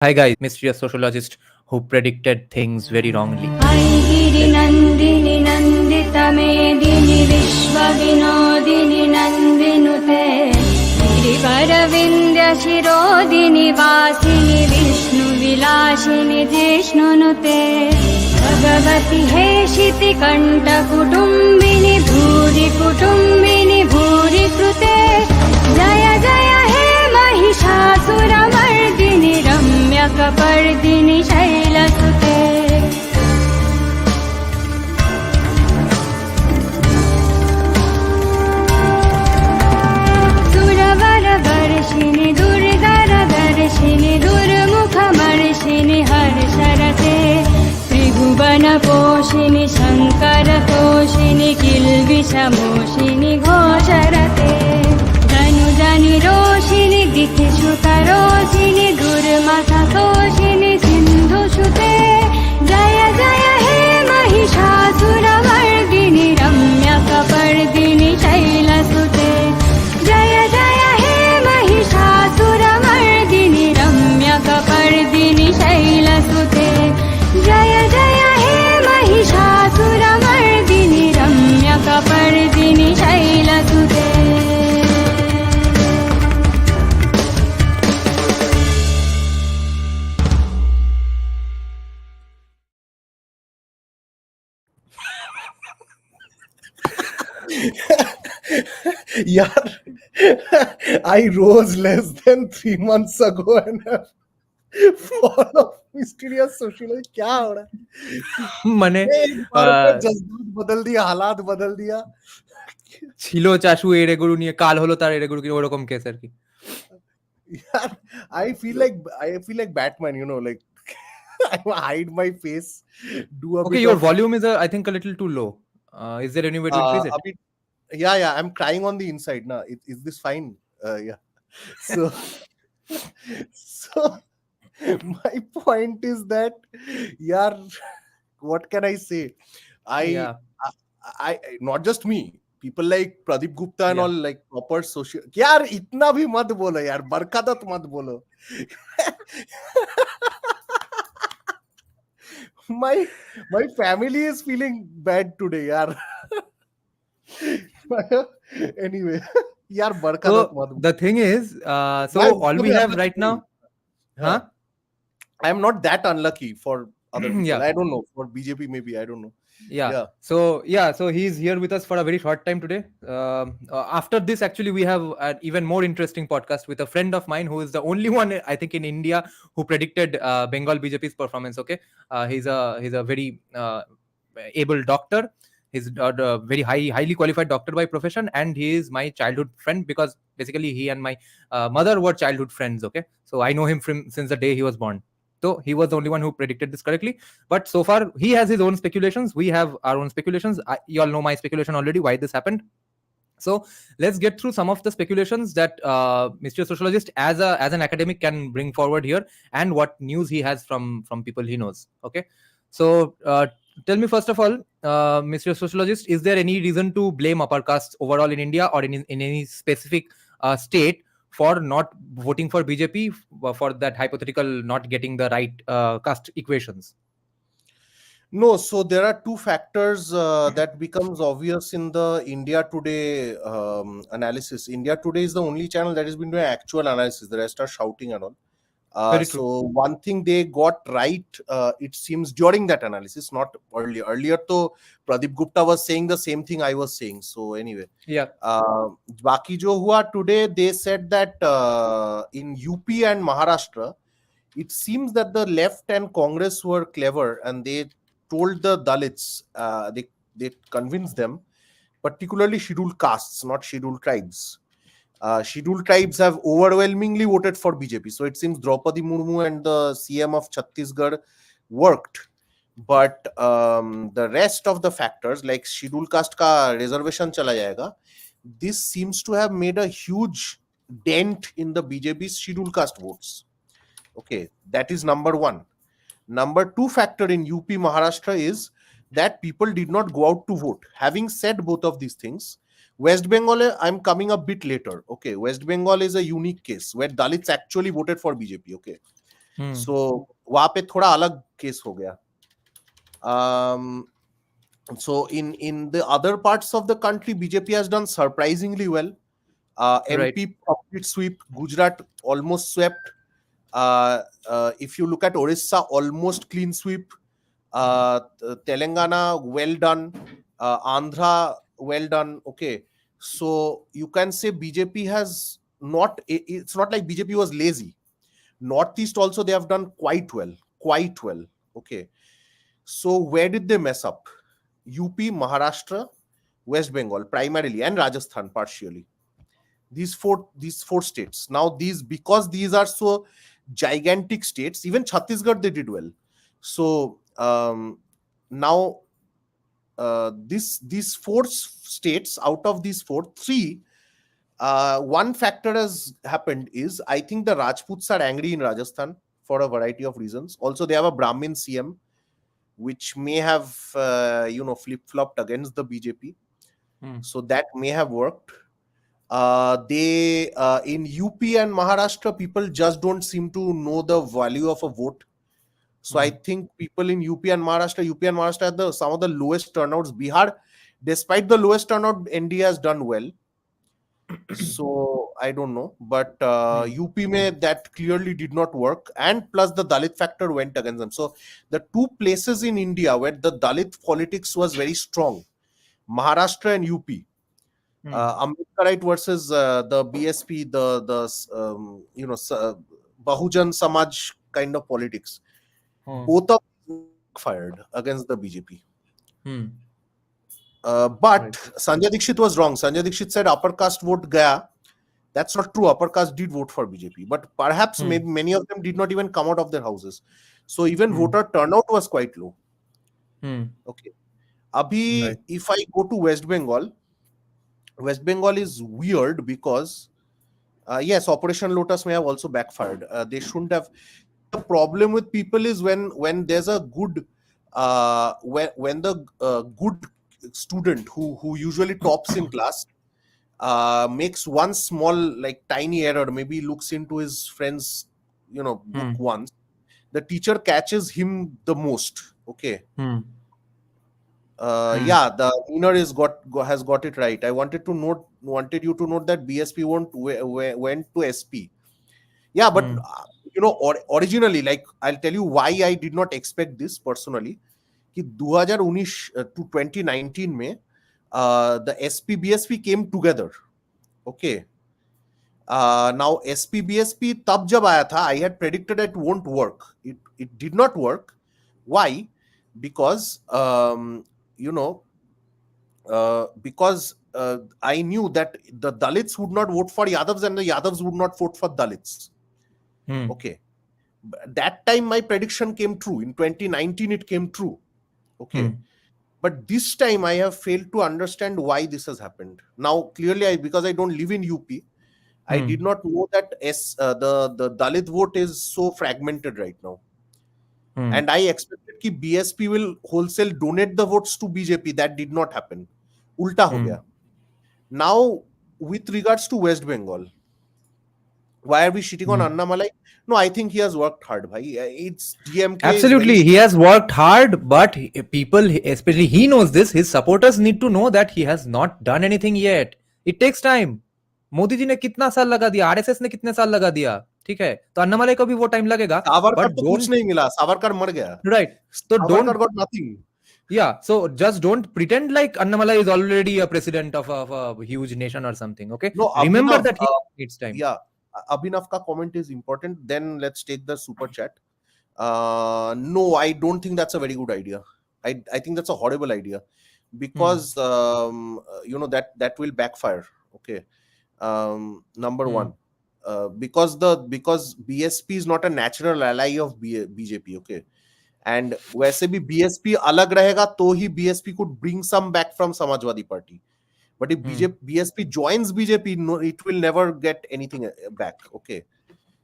Hi guys, mysterious sociologist who predicted things very wrongly. ऐगिरिनन्दिनि नन्दितमेदिनि विश्वविनोदिनि नन्दिनुते गिरिवरविन्द्यशिरोदिनि वासिनि विष्णुविलासिनि जिष्णुनुते भगवति हेशितिकण्ठकुटुम्बिनि भूरि कुटुम्बिनि भूरि कृते जय जय हे महिषासुरमर्दिनि रम्यकपर्दिनि शैलसुते सुरवरवर्षिणि दुर्धरदर्शिनि दुर्मुखमर्षिणि हर्षरते त्रिभुवनपोषिणि शङ्करतोषिणि किल्बिषमोषिणि घोषरते धनुजनि रोषिणि गितिश्रुतरोषिणि दुर्मथतोषिणि सिन्धुसुते जय जय हे महिषासुरमर्दिनि रम्यकपर्दिनि शैलसुते जय जय हे महिषासुरमर्दिनि रम्यकपर्दिनि शैलसुते जय जय हे Mahishasuramardini रम्यकपर्दिनि शैलसुते Yeah, I rose less than 3 months ago and have fallen mysterious sociologist. क्या हो रहा है? মানে एक बार में जज्बात बदल दिया, हालात बदल दिया. ছিল চাষু এড়ে গরু নিয়ে কাল হলো তার এড়ে গরু কি ওরকম কেস আর কি। Yeah, I feel like Batman, like I hide my face, do a Okay, bit your of volume is I think a little too low. Is there any way to increase it? a bit. Yeah, I'm crying on the inside now. Is this fine? Yeah. So, so my point is that, yeah, what can I say? I, Yeah. not just me. People like Pradeep Gupta and Yeah. all, like proper social. यार इतना भी मत बोलो यार, बरकत मत बोलो. my family is feeling bad today, यार. Anyway, यार बरकत So मत बोलो. the thing is, so मैं all we कभी have right unlucky now, नहीं. हाँ. huh? I am not that unlucky for other people. Yeah. I don't know. For BJP, maybe. I don't know. Yeah. Yeah. So he's here with us for a very short time today. After this, actually, we have an even more interesting podcast with a friend of mine who is the only one I think in India who predicted Bengal BJP's performance. Okay, he's a very able doctor. He's a very highly qualified doctor by profession, and he is my childhood friend because basically he and my mother were childhood friends. Okay, so I know him from since the day he was born. So he was the only one who predicted this correctly. But so far, he has his own speculations. We have our own speculations. You all know my speculation already, why this happened. So let's get through some of the speculations that Mr. Sociologist, as an academic, can bring forward here, and what news he has from people he knows. Okay. So tell me first of all, Mr. Sociologist, is there any reason to blame upper castes overall in India or in any specific state for not voting for BJP for that hypothetical not getting the right caste equations? No, so there are two factors that becomes obvious in the India Today analysis. India Today is the only channel that has been doing actual analysis. The rest are shouting and all. Very true. So one thing they got right, it seems, during that analysis, not earlier. Earlier, to Pradeep Gupta was saying the same thing I was saying. So anyway, Yeah. Baki jo hua today, they said that in UP and Maharashtra, it seems that the left and Congress were clever and they told the Dalits, they convinced them, particularly scheduled castes, not scheduled tribes. Scheduled tribes have overwhelmingly voted for BJP. So it seems Draupadi Murmu and the CM of Chhattisgarh worked. But the rest of the factors, like scheduled caste ka reservation chala jayega, this seems to have made a huge dent in the BJP's scheduled caste votes. Okay, that is number one. Number two factor in UP Maharashtra is that people did not go out to vote. Having said both of these things, West Bengal, I'm coming a bit later. Okay, West Bengal is a unique case where Dalits actually voted for BJP. Okay, So वहां पे थोड़ा अलग case हो गया. So in the other parts of the country, BJP has done surprisingly well. Right. MP complete sweep, Gujarat almost swept. If you look at Orissa, almost clean sweep. Telangana, well done. Andhra, well done. Okay, so you can say BJP has not. It's not like BJP was lazy. Northeast also they have done quite well, quite well. Okay, so where did they mess up? UP, Maharashtra, West Bengal primarily, and Rajasthan partially. These four states. Now because these are so gigantic states, even Chhattisgarh they did well. So now these four states, out of these four, three, one factor has happened is I think the Rajputs are angry in Rajasthan for a variety of reasons. Also, they have a Brahmin CM, which may have flip-flopped against the BJP. So that may have worked. They in UP and Maharashtra, people just don't seem to know the value of a vote. So I think people in UP and Maharashtra had some of the lowest turnouts. Bihar, despite the lowest turnout, NDA has done well. So I don't know, but UP mein that clearly did not work, and plus the Dalit factor went against them. So the two places in India where the Dalit politics was very strong, Maharashtra and UP. Ambedkarite versus the BSP, Bahujan Samaj kind of politics. Both of them fired against the BJP. But Sanjay Dixit was wrong. Sanjay Dixit said upper caste vote gaya. That's not true. Upper caste did vote for BJP, but perhaps maybe many of them did not even come out of their houses. So even voter turnout was quite low. Okay. Abhi, if I go to West Bengal is weird because yes, Operation Lotus may have also backfired. They shouldn't have. The problem with people is when there's a good when the good student who usually tops in class makes one small like tiny error, maybe looks into his friend's book once, the teacher catches him the most. Okay. Yeah, the winner has got it right. I wanted you to note that BSP went to SP. Yeah, but originally, like I'll tell you why I did not expect this personally. कि 2019 to 2019 में the SP BSP came together. Okay. Now SP BSP तब जब आया था, I had predicted it won't work. It did not work. Why? Because because I knew that the Dalits would not vote for Yadavs and the Yadavs would not vote for Dalits. Okay. That time my prediction came true. In 2019 it came true. Okay. But this time I have failed to understand why this has happened. Now clearly because I don't live in UP, I did not know that the Dalit vote is so fragmented right now. And I expected that BSP will wholesale donate the votes to BJP. That did not happen. Ulta ho gaya. Now, with regards to West Bengal, why are we shitting on Annamalai? No, I think he has worked hard, bhai. It's DMK. Absolutely, he has worked hard, but people, especially he knows this, his supporters need to know that he has not done anything yet. It takes time. Modi ji ने कितना साल लगा दिया, RSS ने कितने साल लगा दिया, ठीक है, तो अन्नामलाई को भी वो टाइम लगेगा. सावरकर तो कुछ नहीं मिला, सावरकर मर गया. Right. So Savarkar got nothing. Yeah, so just don't pretend like Annamalai is already a president of a huge nation or something. Okay. No, remember Abhinav, that he needs time. Yeah, Abhinav ka comment is important. Then let's take the super chat. No, I don't think that's a very good idea. I think that's a horrible idea because that will backfire. Okay. Number one, because BSP is not a natural ally of BJP. Okay. And वैसे भी BSP अलग रहेगा तो ही BSP could bring some back from Samajwadi Party. But if BSP joins BJP, no, it will never get anything back. Okay.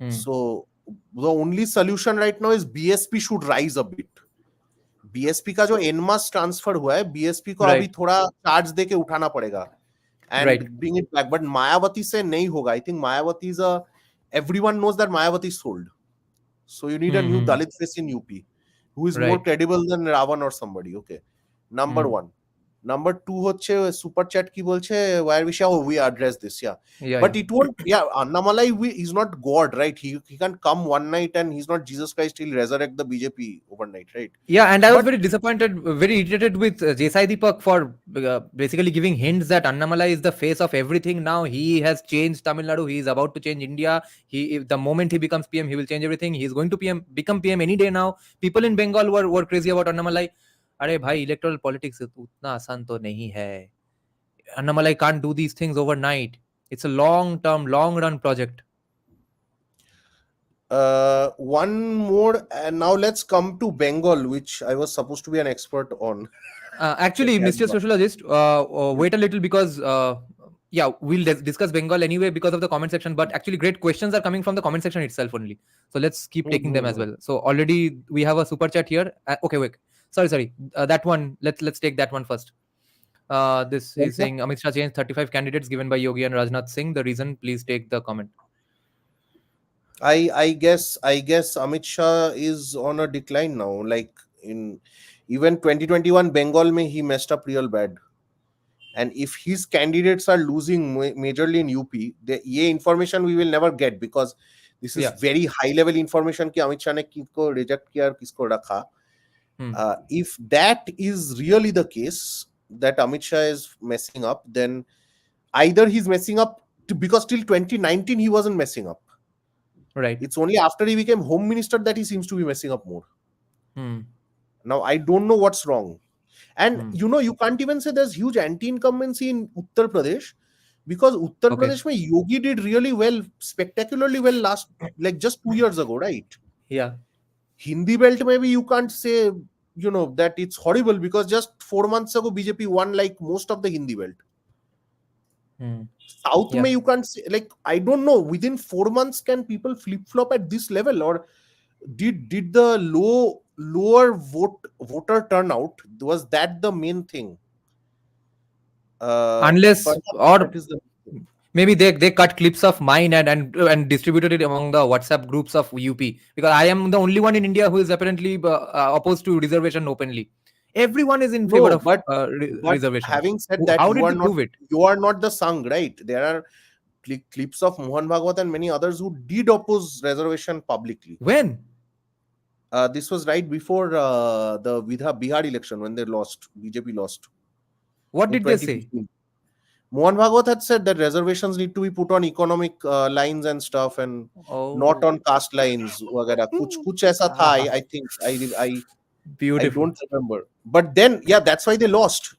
So the only solution right now is BSP should rise a bit. BSP का जो en masse transfer हुआ है, BSP को अभी थोड़ा charge दे के उठाना पड़ेगा and bring it back. But Mayawati से नहीं होगा. I think Mayawati is everyone knows that Mayawati is sold. So you need a new Hmm. Dalit face in UP who is more Right. credible than Ravan or somebody. Okay. Number Hmm. one. Number two হচ্ছে super chat কি বলছে where we shall we address this, yeah. Yeah, But yeah. it won't, yeah, Annamalai he's not God, right? He can't come one night and he's not Jesus Christ, he'll resurrect the BJP overnight, right? Yeah, and I was But very disappointed, very irritated with Jesai Deepak for basically giving hints that Annamalai is the face of everything now. He has changed Tamil Nadu. He is about to change India. If the moment he becomes PM, he will change everything. He is going to become PM any day now. People in Bengal were crazy about Annamalai. अरे भाई electoral politics उतना आसान तो नहीं है. Annamalai can't do these things overnight. It's a long term, long run project. one more, and now let's come to Bengal, which I was supposed to be an expert on. Actually, Mr. Sociologist, wait a little because yeah, we'll discuss Bengal anyway because of the comment section. But actually, great questions are coming from the comment section itself only. So let's keep taking them as well. So already we have a super chat here. Okay, wait. Sorry. That one. Let's take that one first. This is saying Amit Shah changed 35 candidates given by Yogi and Rajnath Singh. The reason, please take the comment. I guess Amit Shah is on a decline now. Like in even 2021 Bengal mein he messed up real bad. And if his candidates are losing majorly in UP, the ये information we will never get because this is Yeah. very high level information कि अमित शाह ने किसको reject किया और किसको रखा. If that is really the case that Amit Shah is messing up, then either he's messing up because till 2019 he wasn't messing up. Right. It's only after he became home minister that he seems to be messing up more. Hmm. Now I don't know what's wrong. And Hmm. you can't even say there's huge anti-incumbency in Uttar Pradesh because Uttar Okay. Pradesh mein Yogi did really well, spectacularly well last, like just 2 years ago, right? Yeah. Hindi belt maybe you can't say, that it's horrible because just 4 months ago BJP won like most of the Hindi belt. South Yeah. mein you can't say, like, I don't know, within 4 months can people flip-flop at this level, or did the lower voter turnout, was that the main thing? Unless But or that is the maybe they cut clips of mine and distributed it among the WhatsApp groups of UP because I am the only one in India who is apparently opposed to reservation openly. Everyone is in favor no, of but reservation. having said that, How did they prove it? you are not the Sangh, right? There are clips of Mohan Bhagwat and many others who did oppose reservation publicly. When? This was right before the Bihar election when BJP lost What in did they say? 2015. Mohan Bhagwat had said that reservations need to be put on economic lines and stuff, and not Oh, on caste lines. वगैरह. कुछ ऐसा था. I think I beautiful. don't remember. But then, yeah, that's why they lost,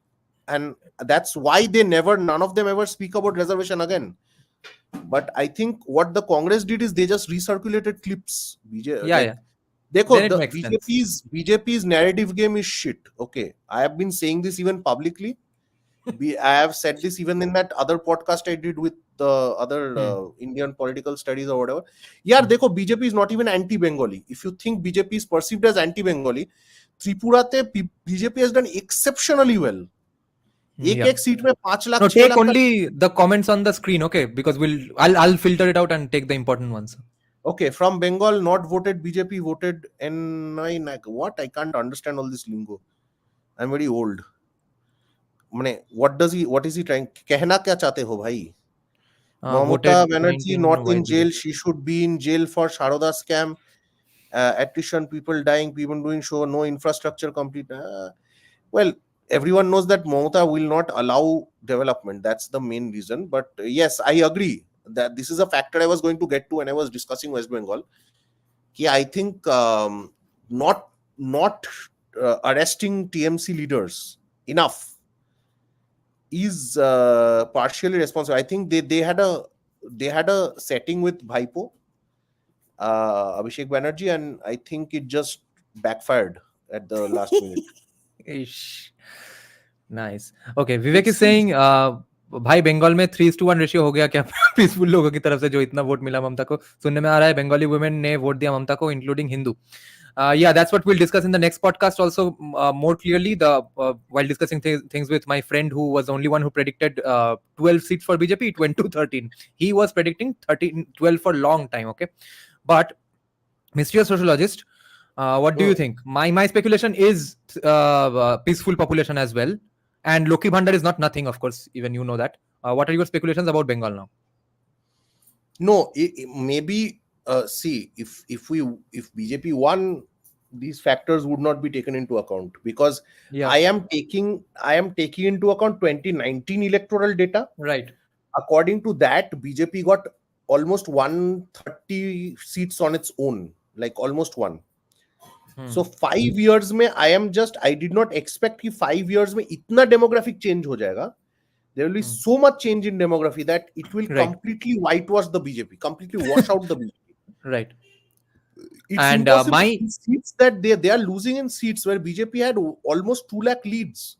and that's why none of them ever speak about reservation again. But I think what the Congress did is they just recirculated clips. Yeah. देखो, Then it the makes sense. BJP's narrative game is shit. Okay, I have been saying this even publicly. I have said this even in that other podcast I did with the other Indian political studies or whatever. Yeah, देखो, BJP is not even anti-Bengali. If you think BJP is perceived as anti-Bengali, Tripurate BJP has done exceptionally well. एक seat में 5 lakh No, 6 take lakh का. only the comments on the screen, okay? Because I'll filter it out and take the important ones. Okay, from Bengal, not voted BJP, voted N9. What? I can't understand all this lingo. I'm very old. What is he trying? कहना क्या चाहते हो भाई? Mamata Voted Banerjee 19 not in white jail. BJP. She should be in jail for Sharoda scam. Attrition, people dying, people doing show, no infrastructure complete. Well, everyone knows that Mamata will not allow development. That's the main reason. But yes, I agree that this is a factor I was going to get to when I was discussing West Bengal. I think not arresting TMC leaders enough is partially responsible. I think they had a setting with Bhaipo, Abhishek Banerjee, and I think it just backfired at the last minute. Ish. Nice. Okay, Vivek is saying भाई बंगाल में 3:1 ratio हो गया क्या peaceful लोगों की तरफ से जो इतना वोट मिला ममता को सुनने में आ रहा है बंगाली वुमेन ने वोट दिया ममता को including Hindu yeah, that's what we'll discuss in the next podcast also more clearly while discussing things with my friend who was the only one who predicted 12 seats for BJP. It went to 13. He was predicting 12 for a long time. Okay, but Mysterious sociologist, what do you Hmm. think? My speculation is peaceful population as well, and Loki Bhandar is not nothing, of course. Even you know that. What are your speculations about Bengal now? No, maybe see if BJP won, these factors would not be taken into account, because Yeah. I am taking into account 2019 electoral data. Right. According to that, BJP got almost 130 seats on its own, like almost one. Hmm. So 5 years में I did not expect कि 5 years में इतना demographic change हो जाएगा. There will be Hmm. so much change in demography that it will Right. completely whitewash the BJP, completely wash out the BJP. Right. It's And impossible. my In seats that they are losing in seats where BJP had almost 2 lakh leads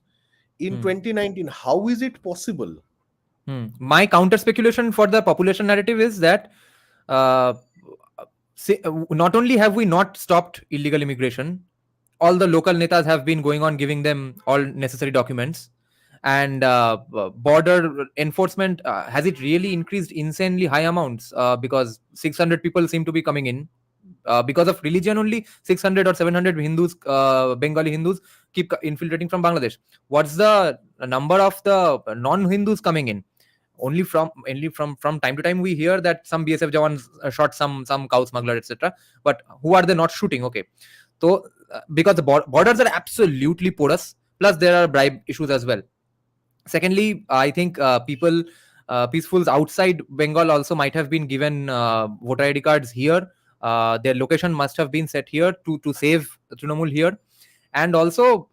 in hmm. 2019. How is it possible? My counter speculation for the population narrative is that uh, not only have we not stopped illegal immigration, all the local netas have been going on giving them all necessary documents, and border enforcement, has it really increased insanely high amounts, because 600 people seem to be coming in, because of religion only. 600 or 700 Hindus, Bengali Hindus, keep infiltrating from Bangladesh. What's the number of the non-Hindus coming in? Only from time to time we hear that some BSF jawans shot some cow smuggler, etc. But who are they not shooting? Okay, so because the borders are absolutely porous, plus there are bribe issues as well. Secondly, I think people, peacefuls outside Bengal also might have been given voter ID cards here. Their location must have been set here to save Trinamool here. And also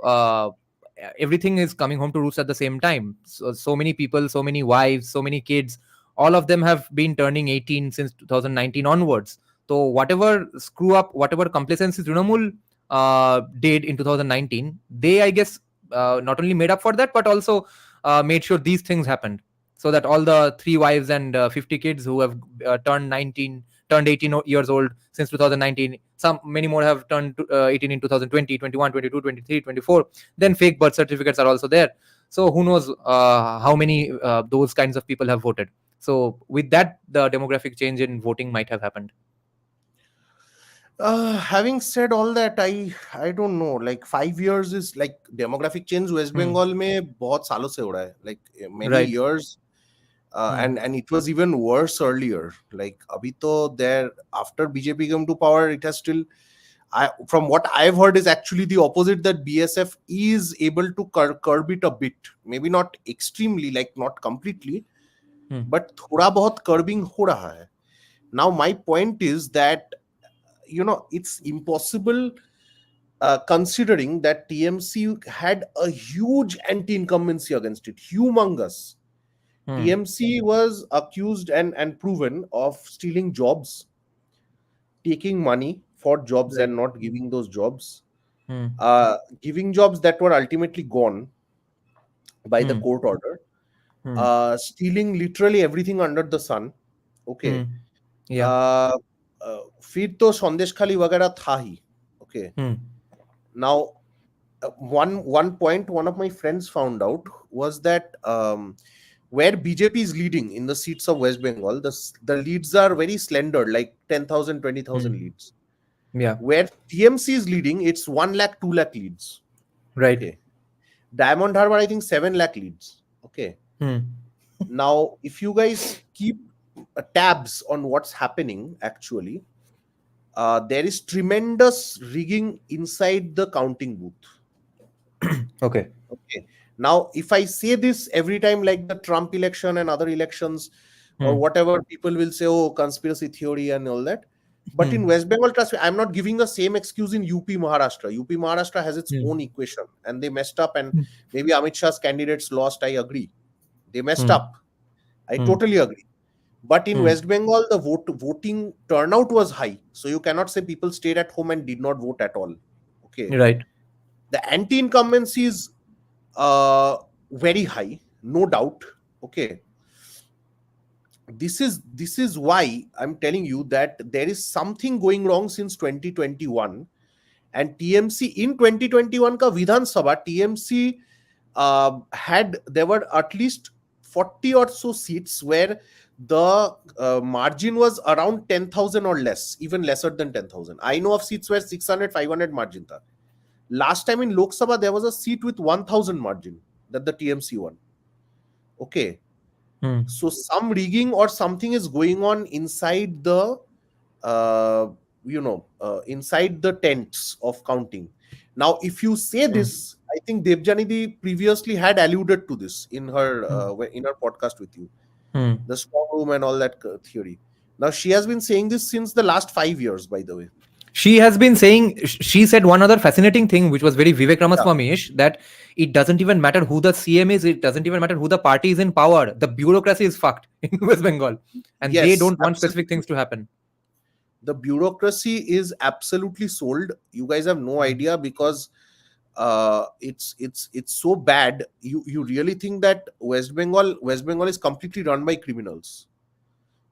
everything is coming home to roost at the same time. So many people, so many wives, so many kids, all of them have been turning 18 since 2019 onwards. So whatever screw up, whatever complacency Trinamool did in 2019, they, I guess, not only made up for that, but also made sure these things happened, so that all the three wives and 50 kids who have turned 18 years old since 2019, some many more have turned 18 in 2020, 21, 22, 23, 24. Then fake birth certificates are also there. So who knows how many those kinds of people have voted. So with that, the demographic change in voting might have happened. Having said all that, I don't know. Like 5 years is like demographic change. West Hmm. Bengal में बहुत सालों से हो रहा है. Like many Right. years, Hmm. and it was even worse earlier. Like abhi to there after BJP came to power, it has still. From what I've heard is actually the opposite, that BSF is able to curb it a bit. Maybe not extremely, like not completely, Hmm. but थोड़ा बहुत curbing हो रहा है. Now my point is that it's impossible, considering that TMC had a huge anti-incumbency against it, humongous. Hmm. TMC was accused and proven of stealing jobs, taking money for jobs Right. and not giving those jobs, Hmm. giving jobs that were ultimately gone by the Hmm. court order, Hmm. stealing literally everything under the sun. Hmm. Okay. Yeah. uh, फिर तो संदेश खाली वगैरह था ही. Okay. Hmm. Now, one point one of my friends found out was that, where BJP is leading in the seats of West Bengal, the leads are very slender, like 10,000, 20,000 Hmm. leads. Yeah. Where TMC is leading, it's 1 lakh, 2 lakh leads. Right. Okay. Diamond Harbour, I think 7 lakh leads. Okay. Hmm. Now, if you guys keep tabs on what's happening, actually, there is tremendous rigging inside the counting booth. Okay. Okay. Now, if I say this every time, like the Trump election and other elections or Hmm. whatever, people will say, oh, conspiracy theory and all that. But in Hmm. West Bengal, trust me, I'm not giving the same excuse in UP Maharashtra. UP Maharashtra has its Hmm. own equation and they messed up. And Hmm. maybe Amit Shah's candidates lost. I agree. They messed Hmm. up. I Hmm. totally agree. But in Hmm. West Bengal, the voting turnout was high. So you cannot say people stayed at home and did not vote at all. Okay. Right. The anti-incumbency is uh, very high, no doubt. Okay. This is why I'm telling you that there is something going wrong since 2021. And TMC in 2021 ka Vidhan Sabha, TMC there were at least 40 or so seats where the margin was around 10,000 or less, even lesser than 10,000. I know of seats where 600, 500 margin tha. Last time in Lok Sabha, there was a seat with 1,000 margin that the TMC won. Okay. Hmm. So some rigging or something is going on inside the, inside the tents of counting. Now, if you say Hmm. this, I think Devjanidhi previously had alluded to this in her podcast with you, Hmm. the strong room and all that theory. Now, she has been saying this since the last 5 years, by the way. She has been saying, she said one other fascinating thing, which was very Vivek Yeah. Ramaswamy-ish, that it doesn't even matter who the CM is, it doesn't even matter who the party is in power. The bureaucracy is fucked in West Bengal, and they Yes, don't want specific absolutely. things to happen. The bureaucracy is absolutely sold. You guys have no Hmm. idea, because it's so bad. You really think that West Bengal is completely run by criminals?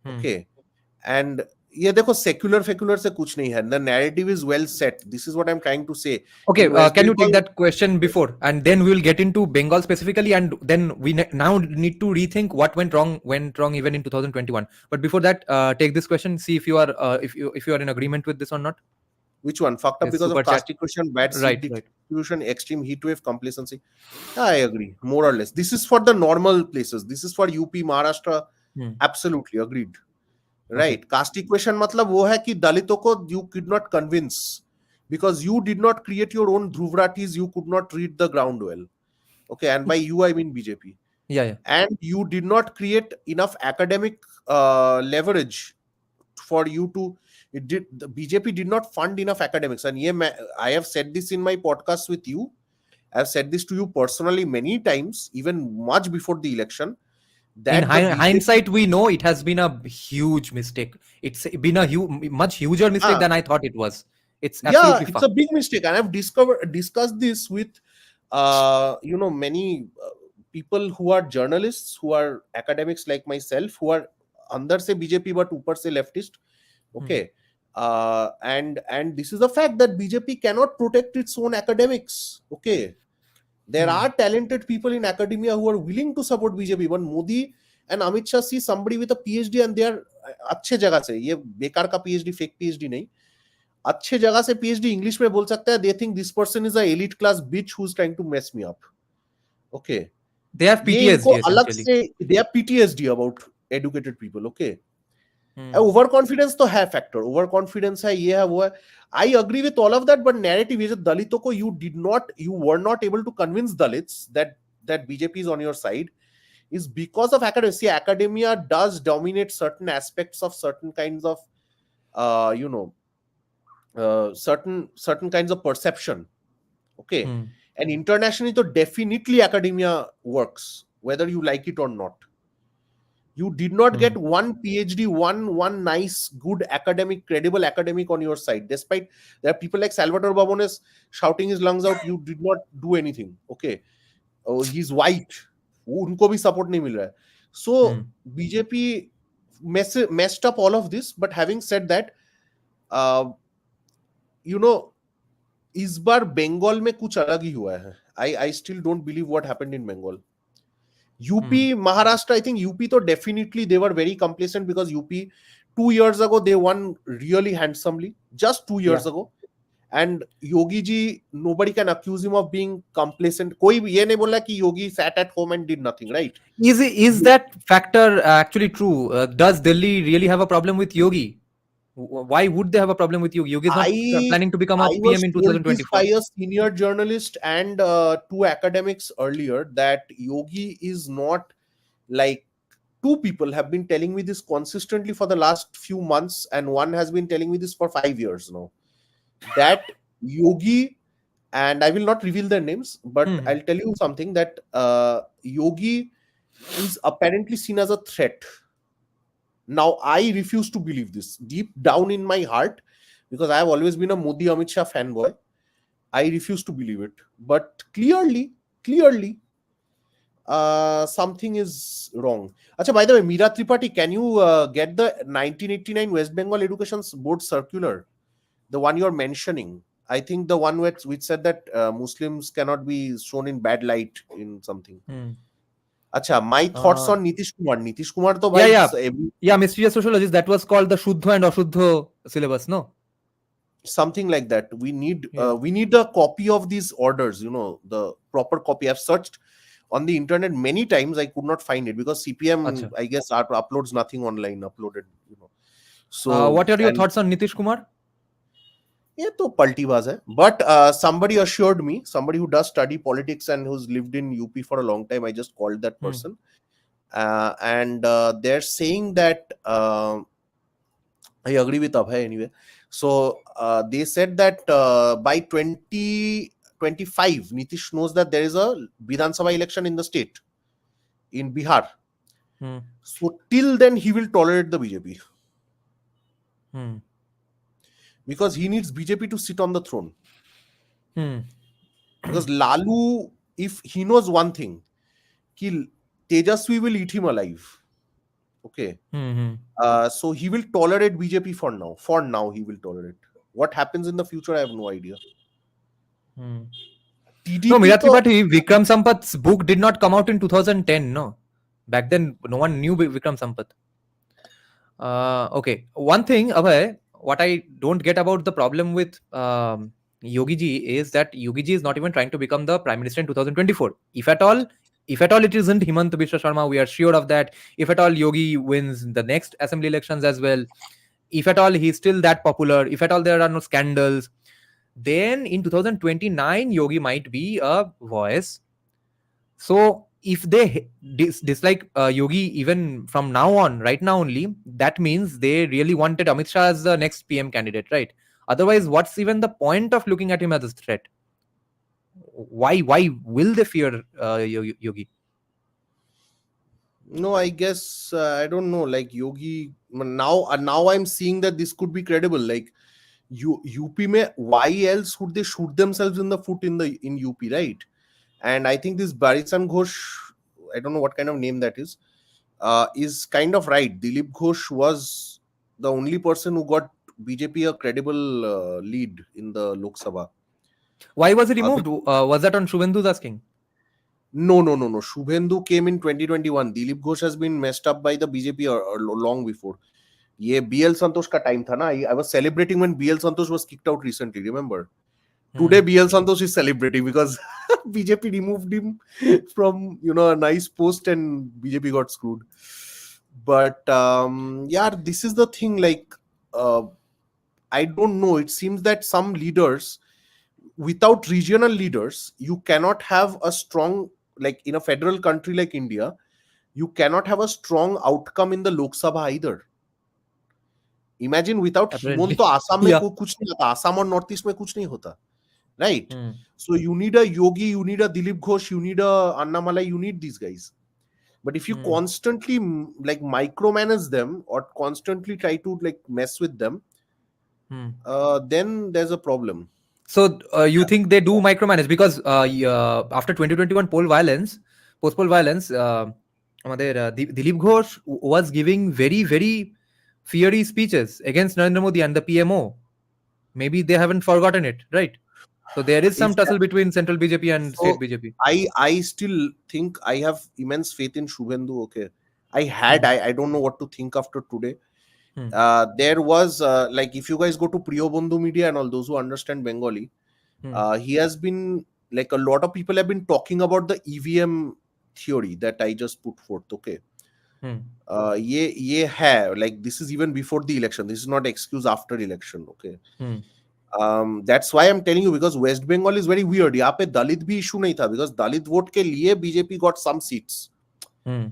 Hmm. Okay. And ये देखो, secular से कुछ नहीं है. The narrative is well set. This is what I'm trying to say. Okay, In West can you take Bengal, that question before, and then we will get into Bengal specifically, and then we now need to rethink what went wrong even in 2021. But before that, take this question, see if you are if you are in agreement with this or not. which one? Fucked up Yes, because super of chat. caste equation, bad seat Right, right. distribution, extreme heat wave, complacency. I agree, more or less. This is for the normal places. This is for UP, Maharashtra. Hmm. Absolutely agreed. Okay. Right. Caste equation मतलब वो है कि दलितों को you could not convince, because you did not create your own Dhruvraatis. You could not read the ground well. Okay, and by you I mean BJP. Yeah, yeah. And you did not create enough academic leverage for you to. The BJP did not fund enough academics, and I have said this in my podcast with you. I have said this to you personally many times, even much before the election, In that the BJP. hindsight, we know it has been a huge mistake. It's been a much huger mistake Ah, than I thought it was. It's yeah, absolutely it's a fucked. big mistake, and I've discussed this with many people who are journalists, who are academics like myself, who are अंदर से BJP but ऊपर से leftist. Hmm. Okay. And this is the fact that BJP cannot protect its own academics. Okay, there Hmm. are talented people in academia who are willing to support BJP, but Modi and Amit Shah see somebody with a PhD and they are अच्छे जगह से, ये बेकार का PhD, fake PhD नहीं, अच्छे जगह से PhD इंग्लिश में बोल सकता है. They think this person is a elite class bitch who's trying to mess me up. Okay, They have ये इनको PTSD अलग essentially. से, they have PTSD about educated people. Okay, Hmm. Over confidence तो है फैक्टर, ओवर कॉन्फिडेंस है, ये है वो है. I agree with all of that, but narrative, ये जो दलितों को you were not able to convince Dalits that BJP is on your side is because of academia. See, academia does dominate certain aspects of certain kinds of uh, you know certain kinds of perception. Okay, Hmm. and internationally so definitely academia works whether you like it or not. You did not Hmm. get one PhD, one nice, good academic, credible academic on your side. Despite there are people like Salvatore Babones shouting his lungs out, you did not do anything. Okay, oh, he's white. उनको भी support नहीं मिल रहा है. Hmm. So BJP messed up all of this. But having said that, uh, you know, इस बार बंगाल में कुछ अलग ही हुआ है. I still don't believe what happened in Bengal. UP, Maharashtra, I think UP though definitely they were very complacent, because UP 2 years ago they won really handsomely, just 2 years Yeah. ago. And Yogi ji, nobody can accuse him of being complacent. कोई ये नहीं बोला कि Yogi sat at home and did nothing, right? Is that factor actually true? Does Delhi really have a problem with Yogi? Why would they have a problem with Yogi? Yogi is not I planning to become a I PM was in told this by 2024. a senior journalist and two academics earlier, that Yogi is not like, two people have been telling me this consistently for the last few months, and one has been telling me this for 5 years now, that Yogi, and I will not reveal their names, but Hmm. I'll tell you something, that Yogi is apparently seen as a threat. Now, I refuse to believe this deep down in my heart, because I have always been a Modi Amit Shah fanboy. I refuse to believe it. But clearly, something is wrong. Acha, by the way, Meera Tripathi, can you get the 1989 West Bengal Education Board circular? The one you're mentioning. I think the one which said that Muslims cannot be shown in bad light in something. Hmm. Acha, my thoughts Uh, on Nitish Kumar. Nitish Kumar to yeah, bhai yeah, yeah. Mysterious sociologist. That was called the Shuddha and Ashuddha syllabus. No. something like that. Yeah. We need a copy of these orders. The proper copy. I've searched on the internet many times. I could not find it because CPM, Acha. I guess, uploads nothing online. Uploaded. So What are your and thoughts on Nitish Kumar? ये तो पलटीबाज है. But somebody assured me, somebody who does study politics and who's lived in UP for a long time, I just called that Hmm. person, and they're saying that I agree with Abhay anyway. So they said that by 2025, Nitish knows that there is a Vidhan Sabha election in the state in Bihar. Hmm. So till then, he will tolerate the BJP Hmm. because he needs BJP to sit on the throne. Hmm. Because Lalu, if he knows one thing, कि Tejaswi will eat him alive. Okay. Hmm. Hmm. So he will tolerate BJP for now. For now, he will tolerate. What happens in the future, I have no idea. Hmm. No, TDP Mirathi to Bhatti, Vikram Sampath's book did not come out in 2010. No, back then no one knew Vikram Sampath. Okay, one thing, Abhay, what I don't get about the problem with Yogi Ji is that Yogi Ji is not even trying to become the prime minister in 2024. If at all it isn't Himant Biswa Sharma, we are sure of that. If at all Yogi wins the next assembly elections as well, if at all he's still that popular, if at all there are no scandals, then in 2029 Yogi might be a voice. So if they dislike Yogi even from now on, right now only, that means they really wanted Amit Shah as the next PM candidate, right? Otherwise, what's even the point of looking at him as a threat? Why will they fear Yogi? no, I guess I don't know. Like Yogi now I'm seeing that this could be credible. Like UP mein, why else would they shoot themselves in the foot in UP, right? And I think this Barisan Ghosh, I don't know what kind of name that is kind of right. Dilip Ghosh was the only person who got BJP a credible lead in the Lok Sabha. Why was he Other, removed? Was that on Shubhendu's asking? no. Shubhendu came in 2021. Dilip Ghosh has been messed up by the BJP long before. ये BL Santosh का time था ना. I was celebrating when BL Santosh was kicked out recently. Remember? Hmm. Today BL Santosh is celebrating because BJP removed him from a nice post and BJP got screwed. But yeah, this is the thing. Like I don't know. It seems that some leaders, without regional leaders, you cannot have a strong, like in a federal country like India, you cannot have a strong outcome in the Lok Sabha either. Imagine without Himont Apparently. तो आसाम में Yeah. कुछ नहीं होता, आसाम और north east में कुछ नहीं होता, right? Hmm. So you need a Yogi, you need a Dilip Ghosh, you need a Annamalai, you need these guys. But if you Hmm. constantly like micromanage them or constantly try to like mess with them, Hmm. then there's a problem. So you think they do micromanage because after 2021 post-poll violence, আমাদের Dilip Ghosh was giving very, very fiery speeches against Narendra Modi and the PMO. Maybe they haven't forgotten it, right? So there is some If tussle between central BJP and state So BJP. I still think I have immense faith in Shubhendu. Okay, Hmm. I don't know what to think after today. Hmm. There was like if you guys go to Priyo Bandhu Media and all those who understand Bengali, Hmm. he has been like a lot of people have been talking about the EVM theory that I just put forth. Okay, Hmm. ये है like this is even before the election. This is not excuse after election. Okay. Hmm. That's why I'm telling you because West Bengal is very weird. यहाँ पे दलित भी issue नहीं था because Dalit vote के लिए BJP got some seats. Hmm.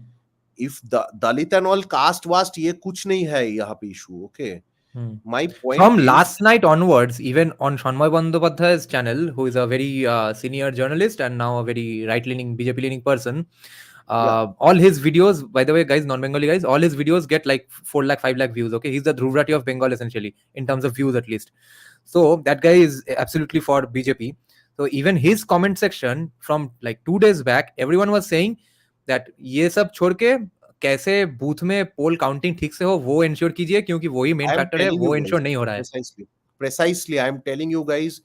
If the Dalit and all caste vast ये कुछ नहीं है यहाँ पे issue. Okay. Hmm. My point From is last night onwards, even on Shanmay Bandyopadhyay's channel, who is a very senior journalist and now a very right-leaning, BJP-leaning person, yeah. all his videos, by the way, guys, non-Bengali guys, all his videos get like 4 lakh, 5 lakh views. Okay, he's the Dhruv Rathi of Bengal essentially, in terms of views at least. So that guy is absolutely for BJP. So even his comment section from like 2 days back, everyone was saying that ये सब छोड़ के कैसे booth में पोल counting ठीक से हो वो इंश्योर कीजिए क्योंकि वही मेन I am फैक्टर है telling you वो guys इंश्योर नहीं हो रहा है. precisely. I am telling you guys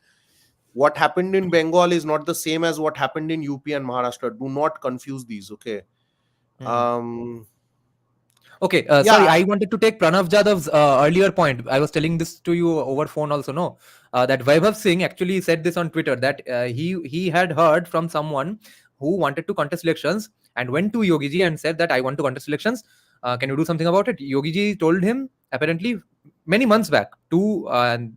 what happened in Bengal is not the same as what happened in UP and Maharashtra. Do not confuse these. Okay. Um, Okay, yeah, sorry, I wanted to take Pranav Jadhav's earlier point. I was telling this to you over phone also, no? That Vaibhav Singh actually said this on Twitter that he had heard from someone who wanted to contest elections and went to Yogi Ji and said that I want to contest elections. Can you do something about it? Yogi Ji told him apparently many months back to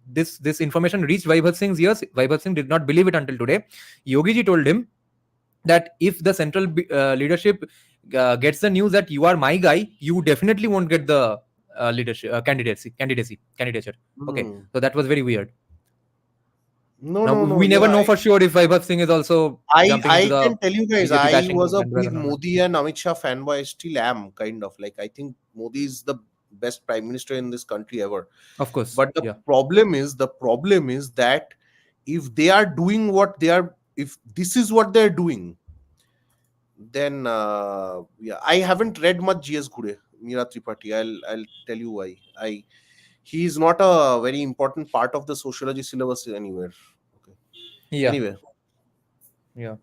this information reached Vaibhav Singh's ears. Vaibhav Singh did not believe it until today. Yogi Ji told him that if the central leadership gets the news that you are my guy, you definitely won't get the leadership candidature. Okay, hmm. so that was very weird. No, Now no, no. we never Yeah, know for sure if Vaibhav Singh is also jumping into I the can tell you guys, BJP I was bashing a big bandwagon or not. Modi and Amit Shah fanboy. I still am, kind of. Like, I think Modi is the best prime minister in this country ever. Of course, But yeah, the problem is that if they are doing what they are, if this is what they're doing, then yeah, I haven't read much GS Gure, Meera Tripathi. I'll tell you why. He is not a very important part of the sociology syllabus anywhere. Okay. yeah, Anyway, yeah.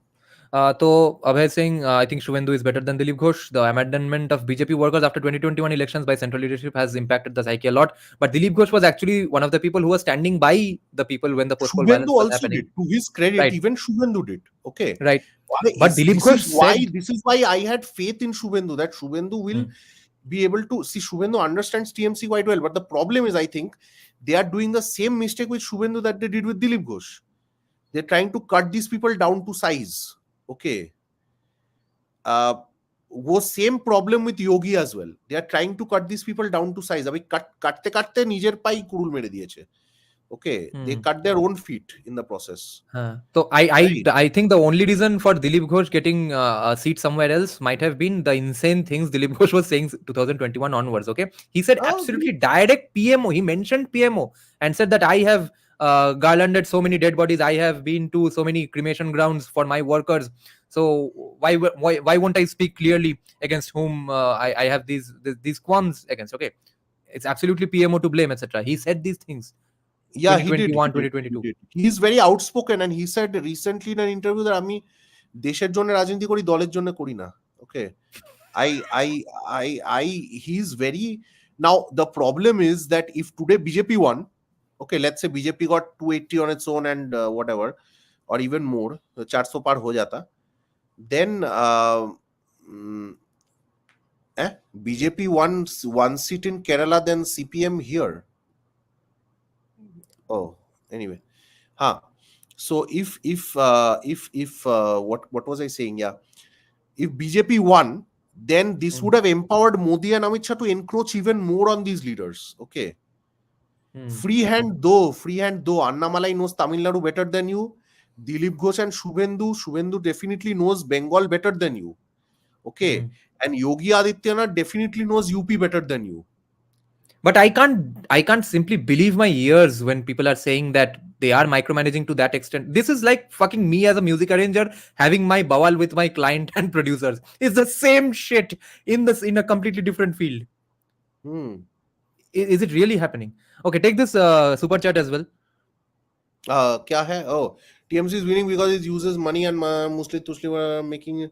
So Abhay Singh, I think Shuvendu is better than Dilip Ghosh. The abandonment of BJP workers after 2021 elections by central leadership has impacted the psyche a lot. But Dilip Ghosh was actually one of the people who was standing by the people when the post-poll Shubhendu violence was also happening. did. To his credit, Right, even Shubhendu did. Okay. right. Why But Dilip Ghosh said, this is why I had faith in Shubhendu, that Shubhendu will Hmm, be able to see. Shubhendu understands TMC quite well, but the problem is, I think they are doing the same mistake with Shubhendu that they did with Dilip Ghosh. They're trying to cut these people down to size. Okay. वो same problem with Yogi as well. They are trying to cut these people down to size. अभी काटते काटते নিজের পাই কুড়ুল মেরে দিয়েছে. Okay, they hmm. cut their own feet in the process. So Right. I think the only reason for Dilip Ghosh getting a seat somewhere else might have been the insane things Dilip Ghosh was saying 2021 onwards. Okay, he said Oh, absolutely direct PMO. He mentioned PMO and said that I have garlanded so many dead bodies. I have been to so many cremation grounds for my workers. So why won't I speak clearly against whom I have these qualms against? Okay, it's absolutely PMO to blame, etc. He said these things yeah, he did. 2021, He 2022. did. He's very outspoken, and he said recently in an interview that আমি দেশের জন্য রাজনীতি করি, দলের জন্য করি না. Okay. I I I he's very, now the problem is that if today BJP won, okay, let's say BJP got 280 on its own and whatever, or even more, 400 par ho jata, then BJP won one seat in Kerala, then CPM here. Oh, anyway, so if what was I saying? Yeah, if BJP won, then this would have empowered Modi and Amit Shah to encroach even more on these leaders. Okay. Free hand though, Annamalai knows Tamil Nadu better than you. Dilip Ghosh and Shubhendu definitely knows Bengal better than you. Okay. And Yogi Adityanath definitely knows UP better than you. But I can't simply believe my ears when people are saying that they are micromanaging to that extent. This is like fucking me as a music arranger having my bawal with my client and producers. It's the same shit in a completely different field. Is it really happening? Okay, take this super chat as well. Kya hai? Oh, TMC is winning because it uses money and Musli Tusli were making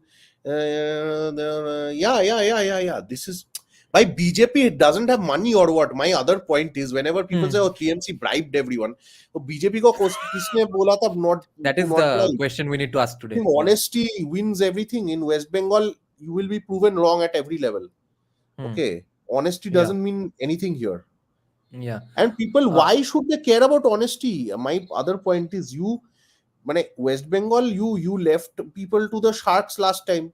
yeah. This is by BJP. It doesn't have money or what. My other point is, whenever people say, oh, TMC bribed everyone, so BJP ko kisne bola tha not, that is not the bribe. question we need to ask today. Honesty wins everything. In West Bengal, you will be proven wrong at every level. Okay, honesty doesn't mean anything here. Yeah. And people, why should they care about honesty? My other point is, West Bengal, you left people to the sharks last time.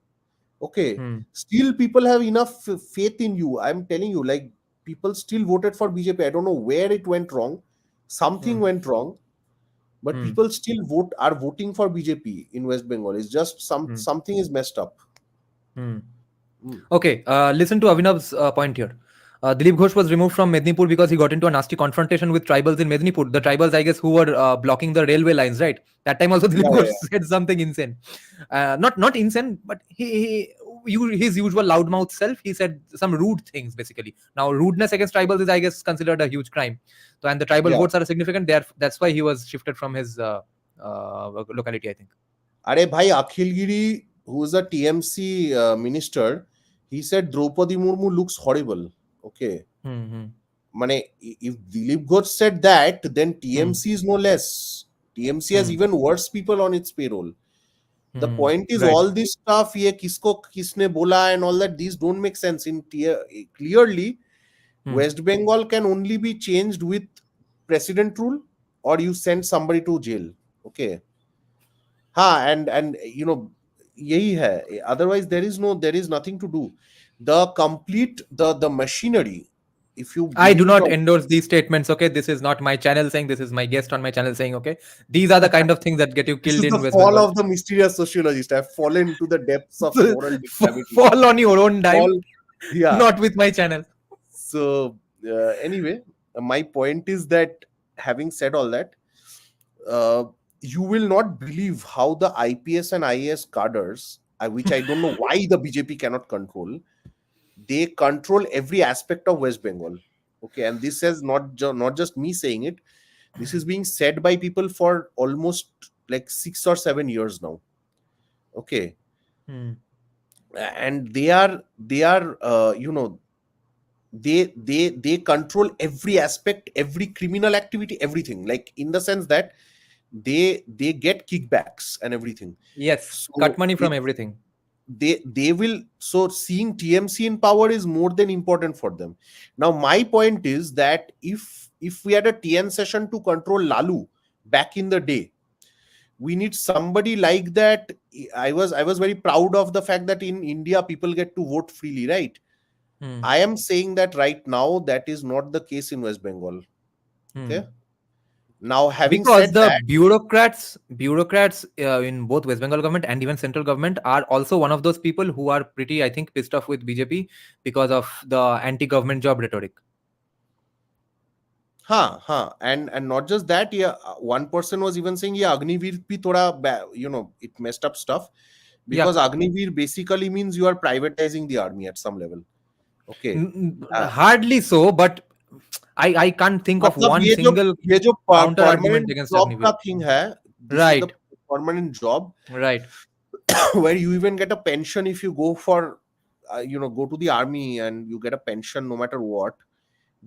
Okay, still people have enough faith in you. I'm telling you, like, people still voted for BJP. I don't know where it went wrong. Something went wrong, but people still are voting for BJP in West Bengal. It's just something is messed up. Okay, listen to Avinav's point here. Dilip Ghosh was removed from Mednipur because he got into a nasty confrontation with tribals in Mednipur. The tribals, I guess, who were blocking the railway lines, right? That time also Dilip Ghosh said something insane. Not insane, but his usual loudmouth self, he said some rude things, basically. Now, rudeness against tribals is, I guess, considered a huge crime. So, and the tribal votes are significant. That's why he was shifted from his locality, I think. Are bhai, Akhil Giri, who is a TMC minister, He said Draupadi Murmu looks horrible. Okay. Hmm. Mane, if Dilip Ghosh said that, then Hmm. TMC is no less. TMC has Hmm. even worse people on its payroll. The Hmm. point is, Right. all this stuff, ye kisko kisne bola and all that, these don't make sense. Clearly, Hmm. West Bengal can only be changed with president rule, or you send somebody to jail. Okay. Ha, and यही है. Otherwise, there is nothing to do. The machinery, if you I do believe it not or endorse these statements. Okay, this is not my channel saying. This is my guest on my channel saying. Okay, these are the kind of things that get you this killed is the in West fall Bengal. of the mysterious sociologist. I've fallen into the depths of moral depravity. Fall on your own dime, Fall, yeah. not with my channel. So anyway, my point is that, having said all that, uh, you will not believe how the IPS and IAS cadres, which I don't know why the BJP cannot control, they control every aspect of West Bengal. Okay, and this is not just me saying it. This is being said by people for almost like 6 or 7 years now. Okay, Hmm. and they are they control every aspect, every criminal activity, everything, like in the sense that they get kickbacks and everything. Yes, cut So money from it's everything. they will, so seeing TMC in power is more than important for them. Now my point is that if we had a TN session to control Lalu back in the day, we need somebody like that. I was very proud of the fact that in India people get to vote freely, right? Hmm. I am saying that right now that is not the case in West Bengal. Okay. Hmm. Now, having Because said the that, bureaucrats in both West Bengal government and even central government are also one of those people who are pretty, I think, pissed off with BJP because of the anti-government job rhetoric. and not just that, yeah, one person was even saying, yeah, Agniveer bhi thoda it messed up stuff, Yeah. because Agniveer basically means you are privatizing the army at some level. Okay. uh, Hardly so, but I can't think of मतलब one single ये जो counter argument permanent against job का Agnivir. thing है, this is the Right. permanent job Right. where you even get a pension if you go for go to the army, and you get a pension no matter what.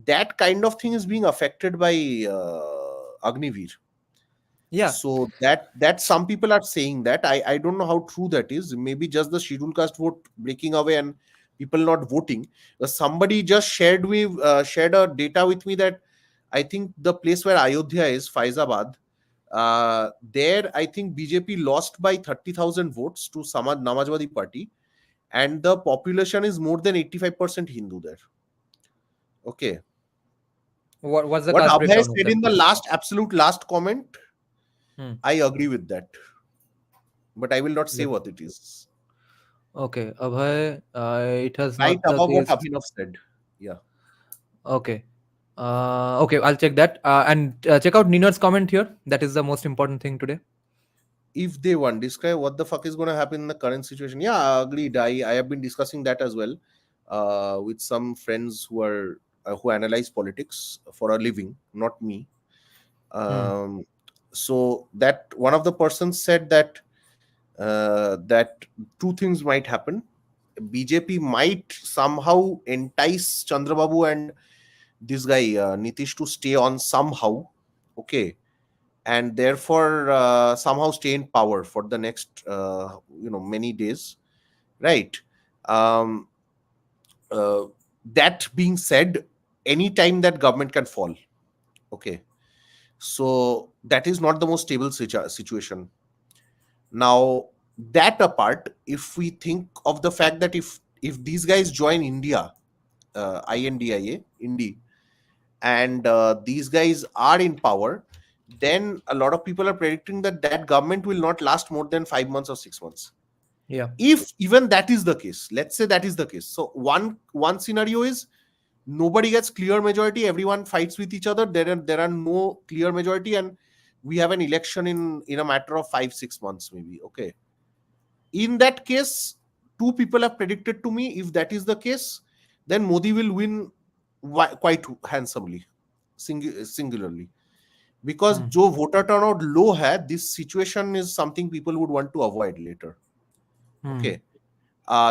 That kind of thing is being affected by Agniveer. Yeah. So that some people are saying that, I don't know how true that is. Maybe just the schedule cast vote breaking away and people not voting. Somebody just shared a data with me that I think the place where Ayodhya is, Faizabad, there I think BJP lost by 30,000 votes to Samajwadi Party, and the population is more than 85% Hindu there. Okay. What's the What caste Abhay breakdown of said that in the place? absolute last comment, Hmm. I agree with that, but I will not say Yeah. what it is. Okay. Abhay, it has Right not the above what case. Abhinav said. Yeah. Okay. Okay, I'll check that. And check out Ninar's comment here. That is the most important thing today. If they want, describe what the fuck is going to happen in the current situation. Yeah, agreed. I have been discussing that as well with some friends who analyze politics for a living, not me. Hmm. So that one of the persons said that that two things might happen. BJP might somehow entice Chandrababu and this guy Nitish to stay on somehow, okay, and therefore somehow stay in power for the next many days, right? Um, uh, that being said, any time that government can fall, okay, so that is not the most stable situation. Now, that apart, if we think of the fact that if these guys join India, INDIA, Indy, and these guys are in power, then a lot of people are predicting that that government will not last more than 5 months or 6 months. Yeah. If even that is the case, let's say that is the case. So one scenario is nobody gets clear majority, everyone fights with each other. There are no clear majority, and we have an election in a matter of 5-6 months, maybe. Okay. In that case, two people have predicted to me, if that is the case, then Modi will win quite handsomely, singularly, because Hmm. जो voter turnout low है, this situation is something people would want to avoid later. Hmm. Okay.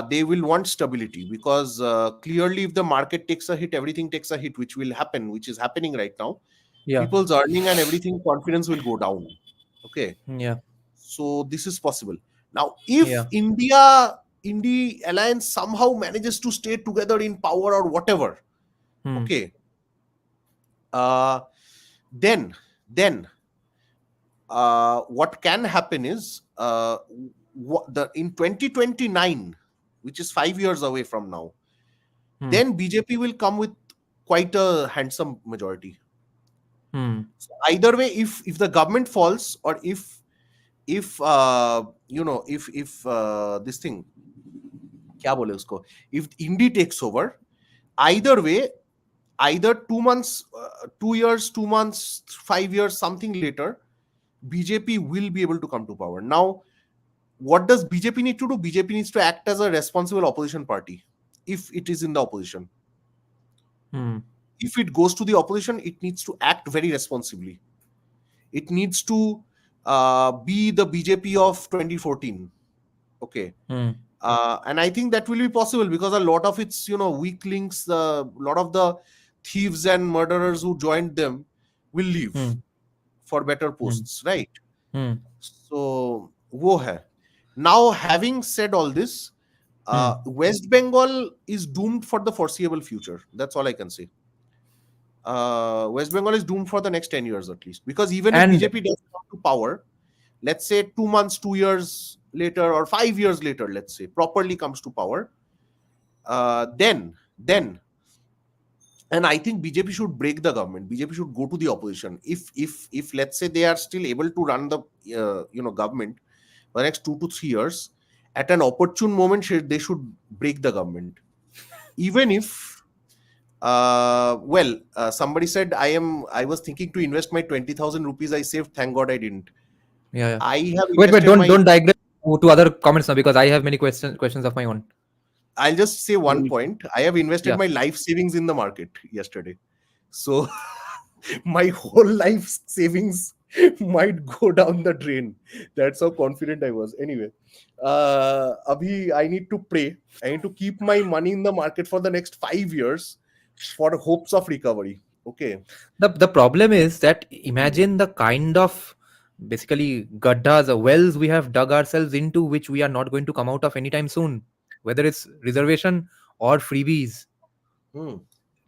they will want stability, because clearly if the market takes a hit, everything takes a hit, which will happen, which is happening right now. Yeah. People's earning and everything, confidence will go down. Okay, Yeah. so this is possible. Now, if Yeah. India alliance somehow manages to stay together in power or whatever, Hmm. okay, uh, then what can happen is, in 2029, which is 5 years away from now, Hmm. then BJP will come with quite a handsome majority. Hmm. So either way, if the government falls, or if this thing, क्या बोले उसको, if Indy takes over, either way, either 2 months, 2 years, 2 months, 5 years, something later, BJP will be able to come to power. Now, what does BJP need to do? BJP needs to act as a responsible opposition party if it is in the opposition. Hmm. If it goes to the opposition, it needs to act very responsibly. It needs to be the BJP of 2014. Okay. Hmm. And I think that will be possible, because a lot of its weak links, a lot of the thieves and murderers who joined them will Hmm. leave for better Hmm. posts, right? Hmm. So wo hai. Now, having said all this, Hmm. West Bengal is doomed for the foreseeable future. That's all I can say. West Bengal is doomed for the next 10 years at least, because even if And BJP does come to power, let's say 2 months, 2 years later, or 5 years later, let's say, properly comes to power, then, and I think BJP should break the government. BJP should go to the opposition. If let's say they are still able to run the government for the next 2 to 3 years, at an opportune moment, they should break the government. Even if somebody said, I was thinking to invest my 20,000 rupees I saved. Thank God I didn't. yeah, yeah. I have Wait, invested my. don't digress to other comments now, because I have many questions of my own. I'll just say one point. I have invested Yeah. my life savings in the market yesterday. So my whole life savings might go down the drain. That's how confident I was. Anyway, Abhi, I need to pray. I need to keep my money in the market for the next 5 years for hopes of recovery. Okay. The problem is that imagine the kind of basically gaddas or wells we have dug ourselves into, which we are not going to come out of anytime soon, whether it's reservation or freebies. Hmm.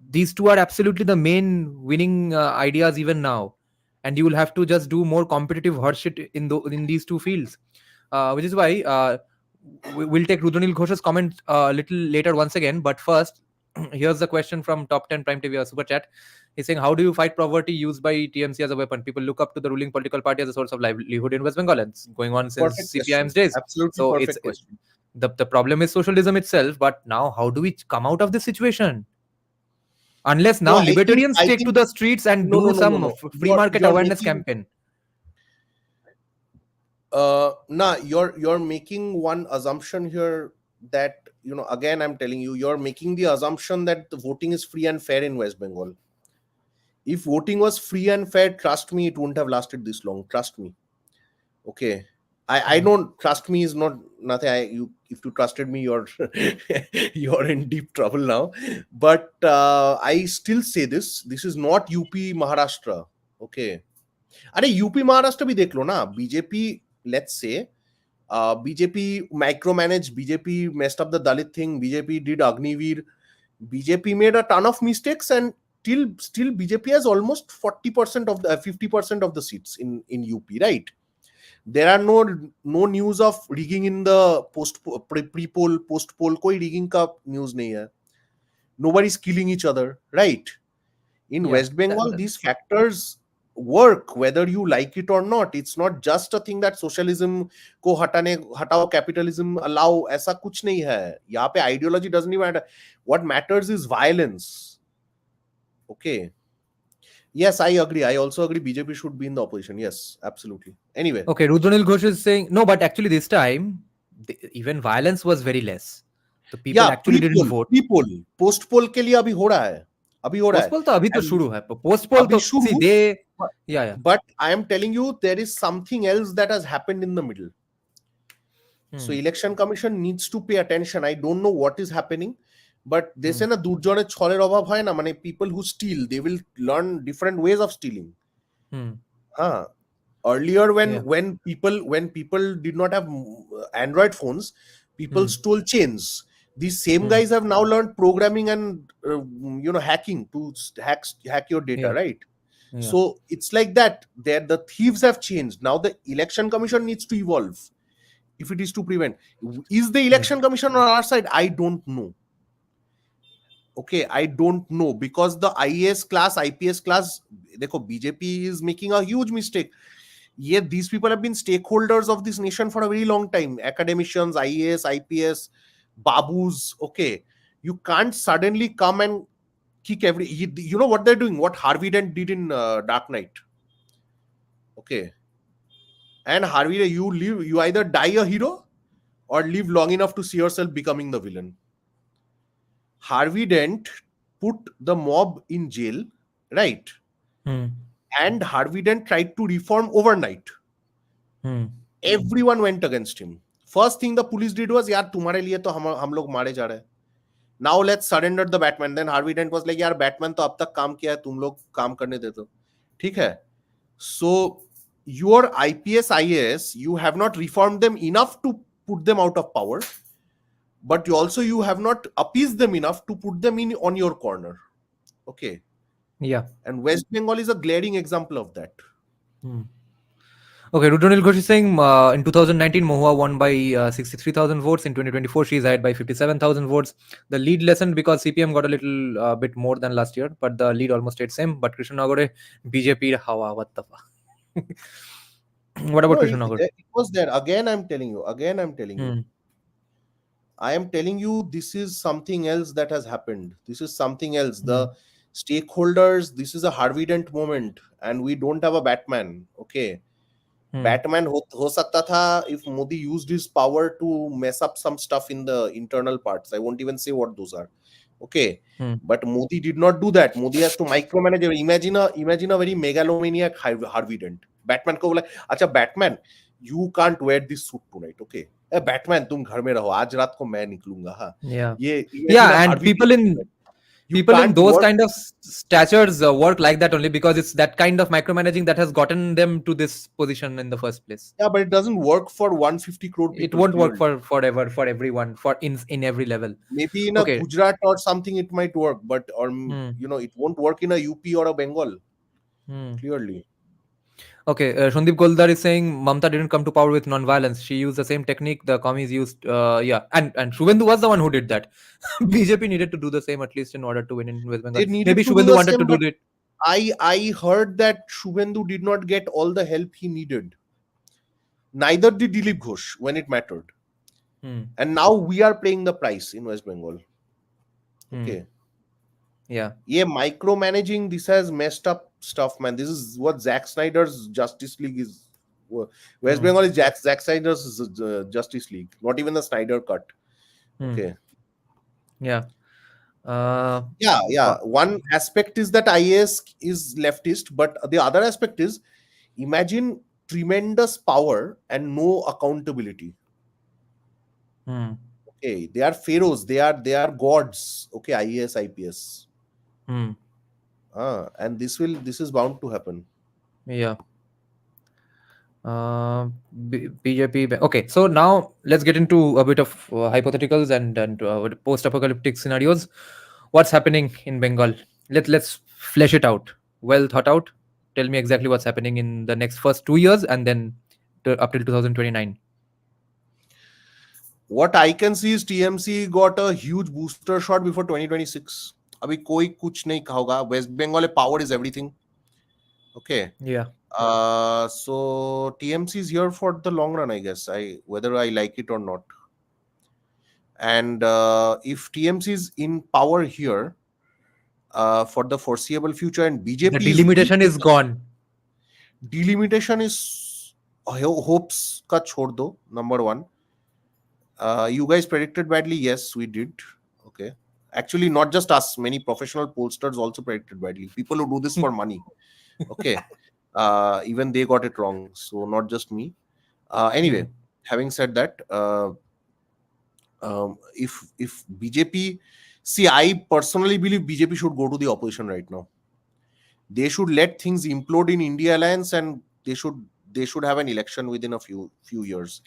These two are absolutely the main winning ideas even now, and you will have to just do more competitive hard shit in these two fields, which is why we'll take Rudranil Ghosh's comment a little later once again. But first, here's the question from Top 10 Prime TV Super Chat. He's saying, how do you fight poverty used by TMC as a weapon? People look up to the ruling political party as a source of livelihood in West Bengal, and it's going on since Perfect CPIM's question. days. Absolutely So perfect question. the problem is socialism itself. But now, how do we come out of this situation? Unless No, now libertarians I take to think the streets and no, do no, no, no, some no. free market You're awareness making campaign. you're making one assumption here, that again, I'm telling you, you're making the assumption that the voting is free and fair in West Bengal. If voting was free and fair, trust me, it wouldn't have lasted this long. Trust me. Okay. I don't, trust me is not nothing. If you trusted me, you're you're in deep trouble now. But I still say this is not UP Maharashtra. Okay. अरे UP Maharashtra भी देख लो ना. BJP, let's say, BJP micromanaged, BJP messed up the Dalit thing, BJP did Agniveer, BJP made a ton of mistakes, and still BJP has almost 40% of the 50% of the seats in UP, right? There are no news of rigging in the pre-poll, post-poll. कोई rigging का news नहीं है. Nobody's killing each other, right? In Yeah, West Bengal, these factors work whether you like it or not. It's not just a thing that socialism को हटाओ, capitalism allow, ऐसा कुछ नहीं है. यहाँ पे ideology doesn't even matter. What matters is violence. Okay. Yes, I agree. I also agree BJP should be in the opposition. Yes, absolutely. Anyway. Okay, Rudranil Ghosh is saying no, but actually this time even violence was very less. The people actually didn't vote. Pre-poll, post-poll के लिए अभी हो रहा है. Post poll तो अभी तो And शुरू है. Post poll अभी तो शुरू, see they yeah. But I am telling you, there is something else that has happened in the middle. So election commission needs to pay attention. I don't know what is happening, but they say na durjone chhorer obhav hoy na, mane people who steal, they will learn different ways of stealing. Huh. Earlier, Yeah. when people did not have Android phones, people stole chains. These same guys have now learned programming and hacking to hack your data, Yeah. right? Yeah. So it's like that. The thieves have changed. Now the election commission needs to evolve if it is to prevent. Is the election commission on our side? I don't know. Okay, I don't know, because the IAS class, IPS class, देखो, BJP is making a huge mistake. Yet these people have been stakeholders of this nation for a very long time. Academicians, IAS, IPS, babus. Okay, you can't suddenly come and kick every. You know what they're doing? What Harvey Dent did in Dark Knight. Okay, and Harvey, you either die a hero or live long enough to see yourself becoming the villain. Harvey Dent put the mob in jail, right? And Harvey Dent tried to reform overnight. Everyone went against him. First thing the police did was, yaar, tumhare liye to hum log mare ja rahe hain. Now let's surrender the Batman. Then Harvey Dent was like, yaar, Batman to ab tak kaam kiya hai, tum log kaam karne de do. Theek hai. So your IPS, IAS, you have not reformed them enough to put them out of power, but you have not appeased them enough to put them in on your corner. Okay. Yeah. And West Bengal is a glaring example of that. Okay, Rudronil Ghosh is saying in 2019, Mohua won by 63,000 votes. In 2024, she is ahead by 57,000 votes. The lead lessened because CPM got a little bit more than last year, but the lead almost stayed same. But Krishna Nagore, BJP, Hawa, what the fuck? What about Krishna Nagore? It was there. Again, I'm telling you. I am telling you, this is something else that has happened. This is something else. The stakeholders, this is a Harvey Dent moment, and we don't have a Batman. Okay. Batman ho sakta tha if Modi used his power to mess up some stuff in the internal parts. I won't even say what those are. Okay. But Modi did not do that. Modi has to micromanage. Imagine a very megalomaniac Harvey Dent. Batman ko bola, acha Batman, you can't wear this suit tonight. Okay. Batman, tum ghar mein raho. Aaj raat ko main niklunga. Ha. Yeah. Yeah, and people in those kind of statures work like that only because it's that kind of micromanaging that has gotten them to this position in the first place. Yeah, but it doesn't work for 150 crore people. It won't work for forever, for everyone, for in every level. Maybe in a Gujarat or something it might work, but it won't work in a UP or a Bengal. Clearly. Okay, Shundip Goldar is saying Mamta didn't come to power with non-violence. She used the same technique the commies used. And Shubhendu was the one who did that. BJP needed to do the same at least in order to win in West Bengal. Maybe Shubhendu wanted to do it. I heard that Shubhendu did not get all the help he needed. Neither did Dilip Ghosh when it mattered. And now we are paying the price in West Bengal. Okay. Yeah, micromanaging, this has messed up stuff, man. This is what Zack Snyder's Justice League is. West Bengal is Zack Snyder's Justice League, not even the Snyder cut. Okay. Yeah. One aspect is that IAS is leftist, but the other aspect is, imagine tremendous power and no accountability. Okay, they are pharaohs, they are gods. Okay, IAS, IPS. And this is bound to happen. Yeah. BJP. Okay, so now let's get into a bit of hypotheticals and post-apocalyptic scenarios. What's happening in Bengal? Let's flesh it out. Well thought out. Tell me exactly what's happening in the next first 2 years and then up till 2029. What I can see is TMC got a huge booster shot before 2026. Abhi koi kuch nahi hoga. West Bengal power is everything. Okay. Yeah. So TMC is here for the long run, I guess. Whether I like it or not. And if TMC is in power here for the foreseeable future, and BJP, the delimitation is gone. Delimitation is hopes ka chhod do. Number one. You guys predicted badly. Yes, we did. Okay. Actually, not just us. Many professional pollsters also predicted badly. People who do this for money. Okay. Even they got it wrong. So not just me. Anyway. having said that, if BJP, see, I personally believe BJP should go to the opposition right now. They should let things implode in India Alliance, and they should have an election within a few years.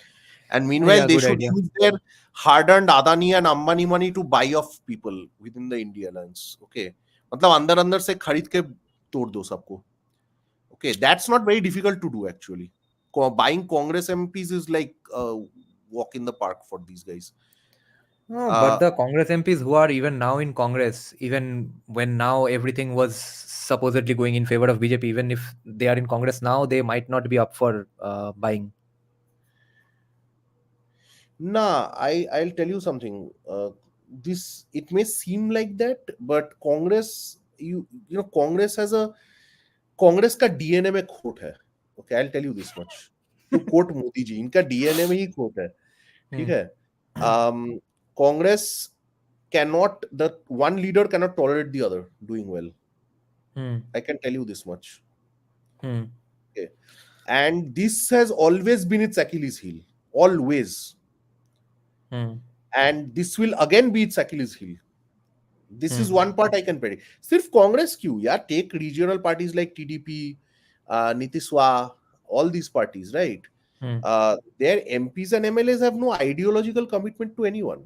And meanwhile, Yeah, they good should idea. use their hard-earned Adani and Ambani money to buy off people within the India Alliance. Okay, मतलब अंदर अंदर से खरीद के तोड़ दो सबको. Okay, that's not very difficult to do actually. Buying Congress MPs is like a walk in the park for these guys. No, but Uh, the Congress MPs who are even now in Congress, even when now everything was supposedly going in favor of BJP, even if they are in Congress now, they might not be up for buying. nah, I'll tell you something. This, it may seem like that, but Congress, you know, Congress का DNA में खोट है. Okay, I'll tell you this much. To quote Modi ji, इनका DNA में ही खोट है. ठीक Hmm. है. Congress cannot, the one leader cannot tolerate the other doing well. Hmm. I can tell you this much. Hmm. Okay. And this has always been its Achilles heel. Always. Hmm. And this will again be its Achilles heel. This is Hmm. one part I can predict. सिर्फ कांग्रेस क्यों यार, take regional parties like TDP, Nitiswa, all these parties, right? Hmm. Their MPs and MLAs have no ideological commitment to anyone.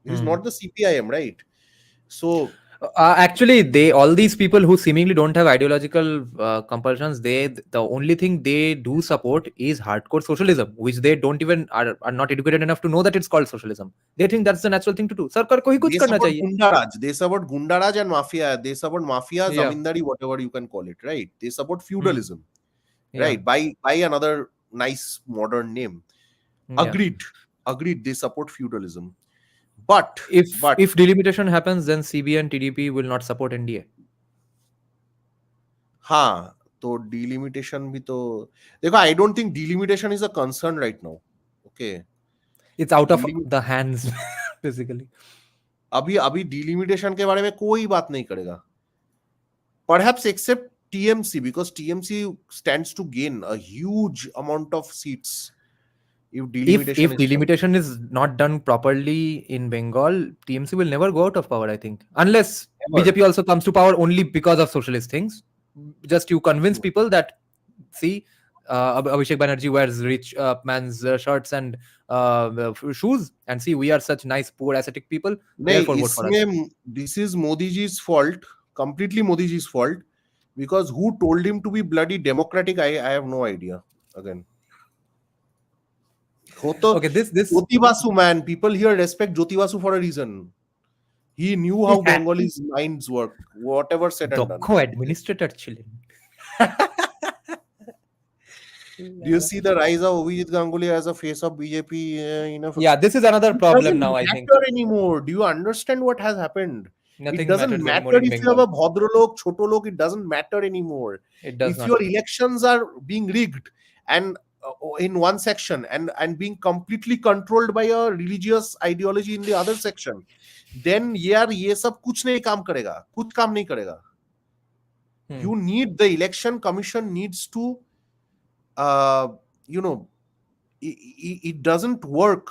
It is Hmm. not the CPIM, right? So Actually, all these people who seemingly don't have ideological compulsions, the only thing they do support is hardcore socialism, which they don't even are not educated enough to know that it's called socialism. They think that's the natural thing to do. सरकार को ही कुछ they करना support चाहिए. Gundaraj. They support Gundaraj and Mafia. They support Mafia, Yeah, Zamindari, whatever you can call it, right? They support hmm. feudalism, Yeah, right? By another nice modern name. yeah. Agreed. Agreed. They support feudalism. But If but if delimitation happens, then CB and TDP will not support NDA. हाँ, तो delimitation भी तो देखो, I don't think delimitation is a concern right now. Okay. It's out of Delimit the hands, basically. अभी अभी delimitation के बारे में कोई बात नहीं करेगा. Perhaps except TMC, because TMC stands to gain a huge amount of seats if delimitation If is done. delimitation is not done properly in Bengal, TMC will never go out of power, I think, unless Ever. BJP also comes to power only because of socialist things. Just you convince people that, see, Abhishek Banerjee wears rich man's shirts and shoes, and see, we are such nice poor ascetic people. नहीं, Therefore, vote for us. इसमें this is Modi ji's fault, completely Modi ji's fault, because who told him to be bloody democratic? I have no idea. Again, हो तो Okay, this Jyoti Basu, man. People here respect Jyoti Basu for a reason. He knew how Bengalis' minds work, whatever said and done. দক্ষ administrator ছিলেন. Do you see the rise of Abhijit Ganguly as a face of BJP? Yeah, this is another It problem doesn't now, I think. matter anymore. Do you understand what has happened? It Nothing doesn't matters matter anymore in if you have Bengal. a Bhadralok, Chotolok, it doesn't matter anymore. It does If not. your elections are being rigged and in one section and being completely controlled by a religious ideology in the other section, then यार ये सब कुछ नहीं काम करेगा, कुछ काम नहीं करेगा. You need, the election commission needs to you know, it doesn't work.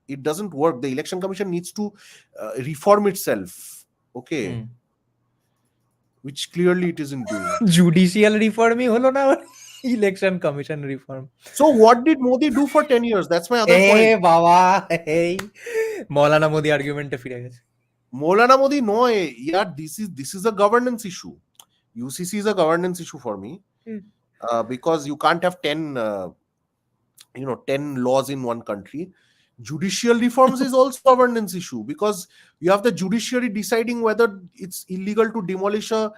It doesn't work. The election commission needs to reform itself. Okay. Which clearly it isn't doing. Judicial reform ही হলো না, election commission reform. So what did Modi do for 10 years? That's my other point. বাবা, এই মৌলানা মোদি আর্গুমেন্টে ফিরে গেছে. Maulana Modi, no, yeah, this is a governance issue. UCC is a governance issue for me, because you can't have 10 laws in one country. Judicial reforms is also a governance issue, because you have the judiciary deciding whether it's illegal to demolish a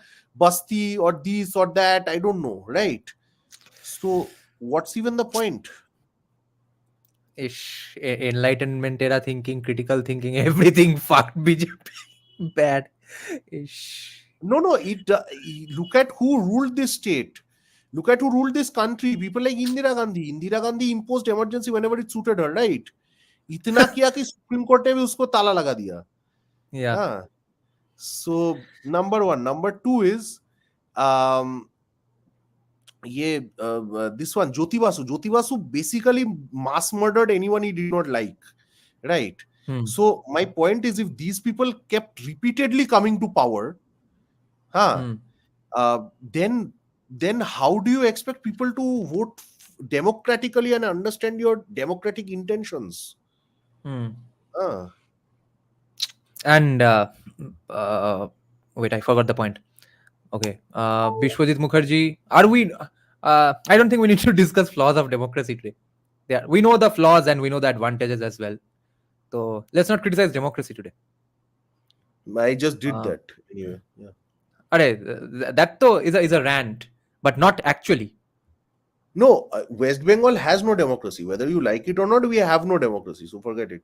basti or this or that. I don't know, right? So what's even the point? Enlightenment era thinking, critical thinking, everything fucked BJP. Bad. No, look at who ruled this state. Look at who ruled this country. People like Indira Gandhi. Indira Gandhi imposed emergency whenever it suited her, right? इतना किया कि supreme court ने भी उसको ताला लगा दिया. Yeah. So number one. Number two is this one Jyoti Basu basically mass murdered anyone he did not like, right? Hmm. So my point is, if these people kept repeatedly coming to power, huh, Hmm. then how do you expect people to vote democratically and understand your democratic intentions? Hmm. uh, And wait, I forgot the point. Okay, Bishwajit Mukherjee. Are we? I don't think we need to discuss flaws of democracy today. Yeah, we know the flaws and we know the advantages as well. So let's not criticize democracy today. I just did Uh, that anyway. Yeah. that though is a rant, but not actually. No, West Bengal has no democracy. Whether you like it or not, we have no democracy. So forget it.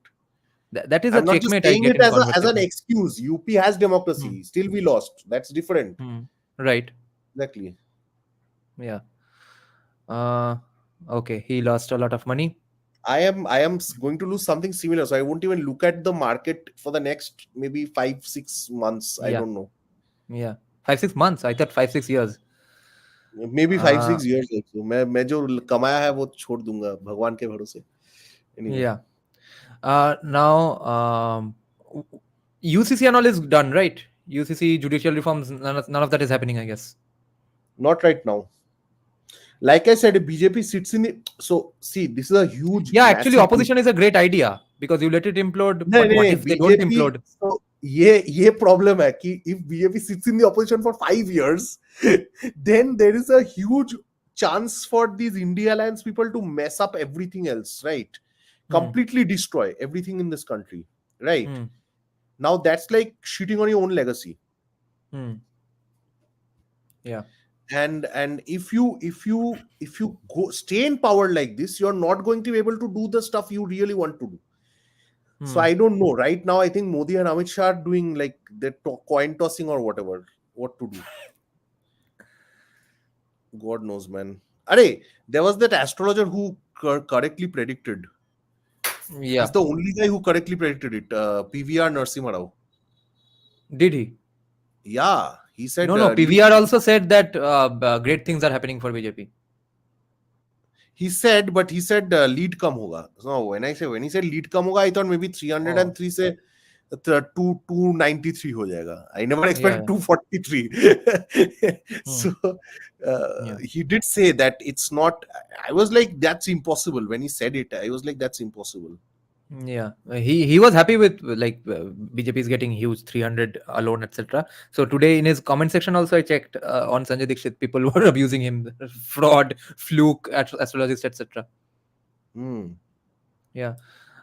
That is a I'm not just checkmate I saying get it in as an conversation. excuse. UP has Hmm. democracy. Still, we lost. That's different. Hmm. Right. Exactly. Yeah. Uh, okay. He lost a lot of money. Going to lose something similar. So I won't even look at the market for the next maybe 5-6 months. I Yeah. don't know. Yeah. 5 6 months. I thought 5 6 years. Maybe five Uh, six years also. मैं जो कमाया है वो छोड़ दूंगा भगवान के भरोसे. Anyway. yeah. Now, UCC and all is done, right? UCC judicial reforms. None of that is happening, I guess. Not right now. Like I said, if BJP sits in the, so see, this is a huge, Yeah, actually, massive. opposition is a great idea because you let it implode. नहीं But नहीं what नहीं if they don't BJP. implode? So ये problem है कि if BJP sits in the opposition for 5 years, then there is a huge chance for these India Alliance people to mess up everything else, right? Hmm. Completely destroy everything in this country, right? Hmm. Now that's like shooting on your own legacy. Hmm. Yeah. And if you go stay in power like this, you're not going to be able to do the stuff you really want to do. So Hmm. I don't know. Right now, I think Modi and Amit Shah are doing like the coin tossing or whatever. What to do? God knows, man. Are there was that astrologer who correctly predicted. He's Yeah. the only guy who correctly predicted it. PVR Narasimha Rao. Did he? Yeah, he said No, no. lead. PVR also said that great things are happening for BJP. He said, but he said lead come hoga. So when he said lead come hoga, I thought maybe 303 Oh, से 293 हो जाएगा. I never yeah. expected Yeah. 243. Hmm. So Yeah. he did say that it's not. I was like, that's impossible. When he said it, I was like, that's impossible. Yeah, he was happy with like BJP is getting huge 300 alone, etc. So today in his comment section also I checked on Sanjay Dixit, people were abusing him, fraud, fluke, astrologist, etc. Hmm. Yeah.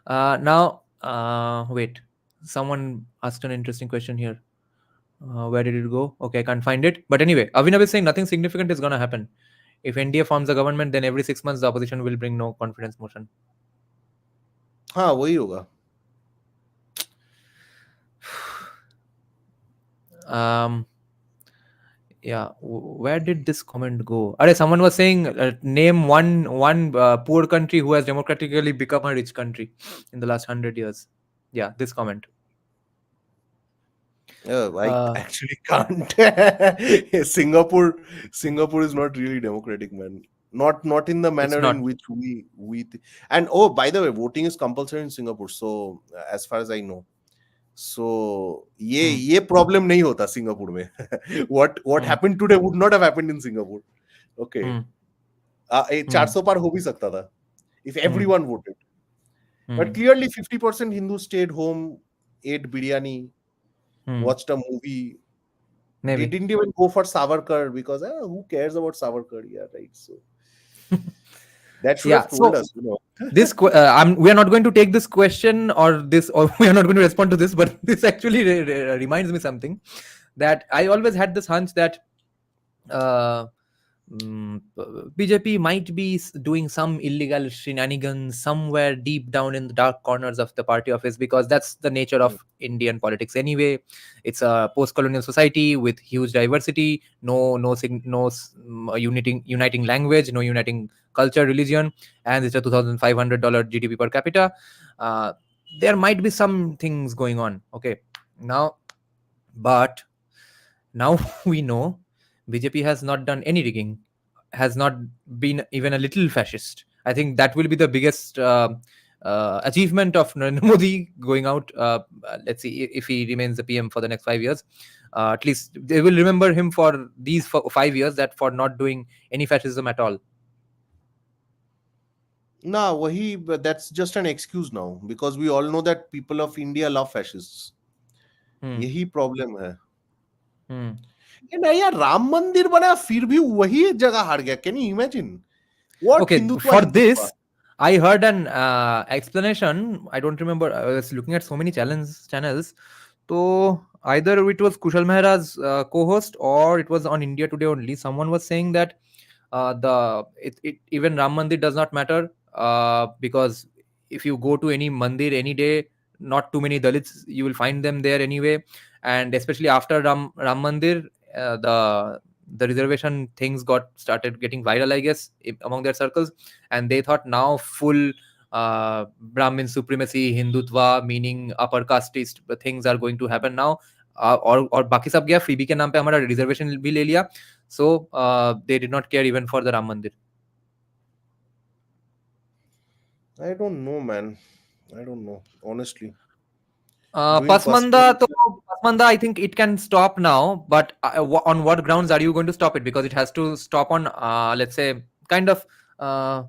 Now, wait, someone asked an interesting question here. Where did it go? Okay, I can't find it. But anyway, Avinav is saying nothing significant is gonna happen. If NDA forms a government, then every 6 months the opposition will bring no confidence motion. हाँ वही होगा. Um. Yeah, where did this comment go? Someone was saying name one poor country who has democratically become a rich country in the last 100 years. Yeah, this comment. I Uh, actually can't. Singapore is not really democratic, man. Not in the it's manner not. in which and oh, by the way, voting is compulsory in Singapore. So as far as I know, so Hmm, ये problem नहीं होता Singapore में. What hmm, happened today would not have happened in Singapore. Okay, hmm, 400 पार हो भी सकता था if hmm, everyone voted. But hmm, clearly 50% Hindus stayed home, ate biryani, hmm. watched a movie. They Maybe. didn't even go for Savarkar because who cares about Savarkar? Yeah, right. So that should Yeah. have told So us, you know. we are not going to take this question or this, or we are not going to respond to this. But this actually reminds me something that I always had this hunch that. Uh, BJP might be doing some illegal shenanigans somewhere deep down in the dark corners of the party office because that's the nature of Indian politics anyway. It's a post-colonial society with huge diversity, no uniting language, no uniting culture, religion, and it's a $2,500 GDP per capita. Uh, there might be some things going on. Okay, now, but now we know BJP has not done any rigging. has not been even a little fascist. I think that will be the biggest achievement of Narendra Modi going out. Let's see if he remains the PM for the next 5 years. At least they will remember him for these 5 years, that for not doing any fascism at all. Nah, that's just an excuse now because we all know that people of India love fascists. Hmm. यही problem है. Hmm. ये नहीं यार, राम मंदिर बना फिर भी वही जगह हार गया. Can you imagine? What Okay, Hindutva for Hindutva? this, I heard an explanation. I don't remember. I was looking at so many channels. So either it was Kushal Mehra's co-host, or it was on India Today only. Someone was saying that even Ram Mandir does not matter, because if you go to any mandir any day, not too many Dalits you will find them there anyway, and especially after Ram Mandir, the reservation things got started getting viral, I guess, among their circles, and they thought now full Brahmin supremacy, Hindutva, meaning upper casteist things are going to happen now. और बाकी सब गया, freebie के नाम पे हमारा reservation भी ले लिया. So they did not care even for the Ram Mandir. I don't know, man. I don't know. Honestly, Uh, doing personal Pasmanda, to, research. Pasmanda, I think it can stop now, but on what grounds are you going to stop it? Because it has to stop on, let's say, kind of uh,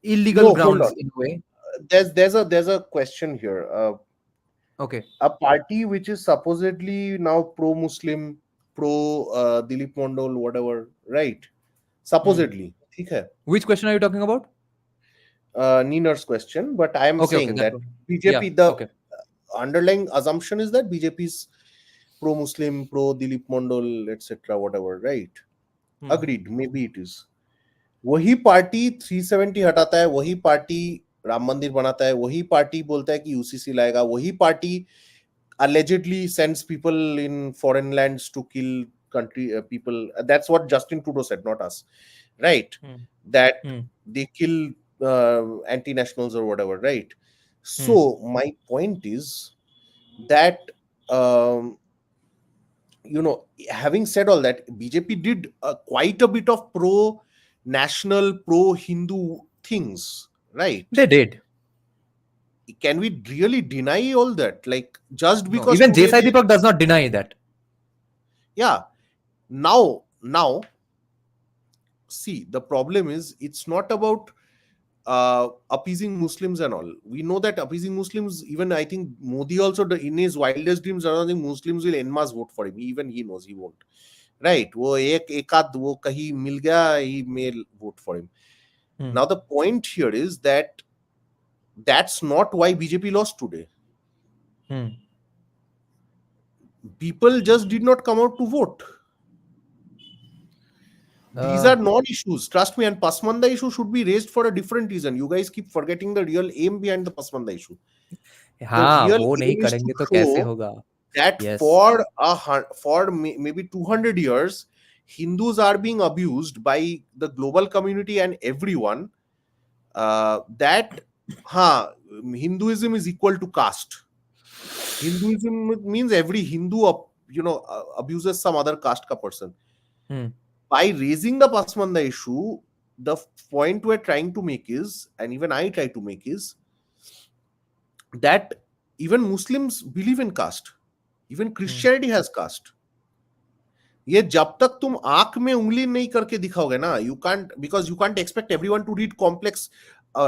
illegal No, hold grounds on. in a way. There's a question here. Okay. A party which is supposedly now pro-Muslim, pro Dilip Mondal, whatever, right? Hmm. Supposedly, ठीक है. Which question are you talking about? Neener's question, but I am Okay, saying that that one. Yeah, BJP, the okay. underlying assumption is that BJP is pro-Muslim, pro-Dilip Mondal, etc., whatever, right? Hmm. Agreed, maybe it is. वही party 370 हटाता है, वही party Ram मंदिर बनाता है, वही party बोलता है कि यूसीसी लाएगा, वही party allegedly sends people in foreign lands to kill country people. That's what Justin Trudeau said, not us, right? Hmm. That Hmm. they kill anti-nationals or whatever, right? Hmm. So my point is that um, having said all that, BJP did quite a bit of pro-national, pro-Hindu things, right? They did. Can we really deny all that? Like just No, because even today Jesai they, Deepak does not deny that. yeah, now see, the problem is it's not about appeasing Muslims and all. We know that appeasing Muslims, even I think Modi also in his wildest dreams, I don't think Muslims will en masse vote for him. Even he knows he won't. Right? वो एक आध वो कहीं मिल गया, he may vote for him. Hmm. Now the point here is that that's not why BJP lost today. Hmm. People just did not come out to vote. These Uh, are non-issues. Trust me, and Pasmanda issue should be raised for a different reason. You guys keep forgetting the real aim behind the Pasmanda issue. The हाँ, real वो नहीं aim is to करेंगे तो कैसे show होगा? that Yes. for maybe 200 years, Hindus are being abused by the global community and everyone. That Hinduism is equal to caste. Hinduism means every Hindu, abuses some other caste ka person. Hmm. By raising the Pasmanda issue, the point we're trying to make is, and even I try to make is, that even Muslims believe in caste. Even Christianity has caste. ये जब तक तुम आंख में उंगली नहीं करके दिखाओगे ना, you can't expect everyone to read complex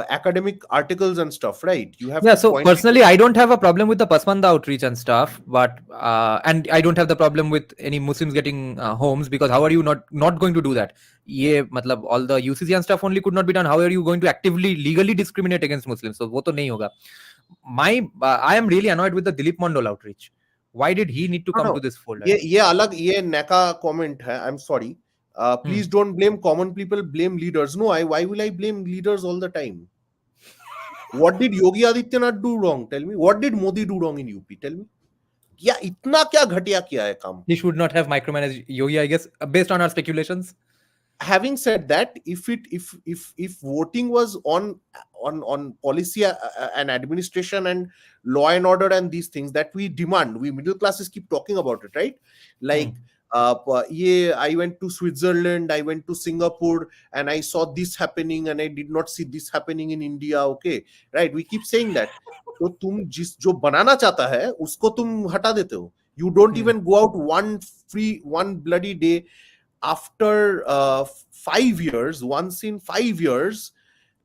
academic articles and stuff, right? You have Yeah, to so point personally, I don't have a problem with the Pasmanda outreach and stuff, but and I don't have the problem with any Muslims getting homes, because how are you not going to do that? ये मतलब all the UCC and stuff only could not be done. How are you going to actively legally discriminate against Muslims? So वो तो नहीं होगा. I am really annoyed with the Dilip Mondal outreach. Why did he need to no come no to this fold? ये अलग ये नेका comment है. I'm sorry. Hmm. Please don't blame common people, blame leaders. No, why will I blame leaders all the time? What did Yogi Adityanath do wrong? Tell me. What did Modi do wrong in UP? Tell me. क्या इतना क्या घटिया किया है काम? He should not have micromanaged Yogi, I guess, based on our speculations. Having said that, if voting was on policy and administration and law and order and these things that we demand, we middle classes keep talking about it, right? Hmm. Like Yeah, I went to Switzerland, I went to Singapore, and I saw this happening, and I did not see this happening in India. Okay, right? We keep saying that. तो तुम जिस जो बनाना चाहता है उसको तुम हटा देते हो. You don't Hmm. even go out one bloody day after 5 years, once in 5 years,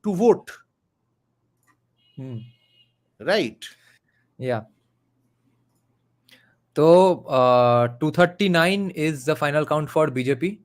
to vote, Hmm. right? Yeah. So 239 is the final count for BJP.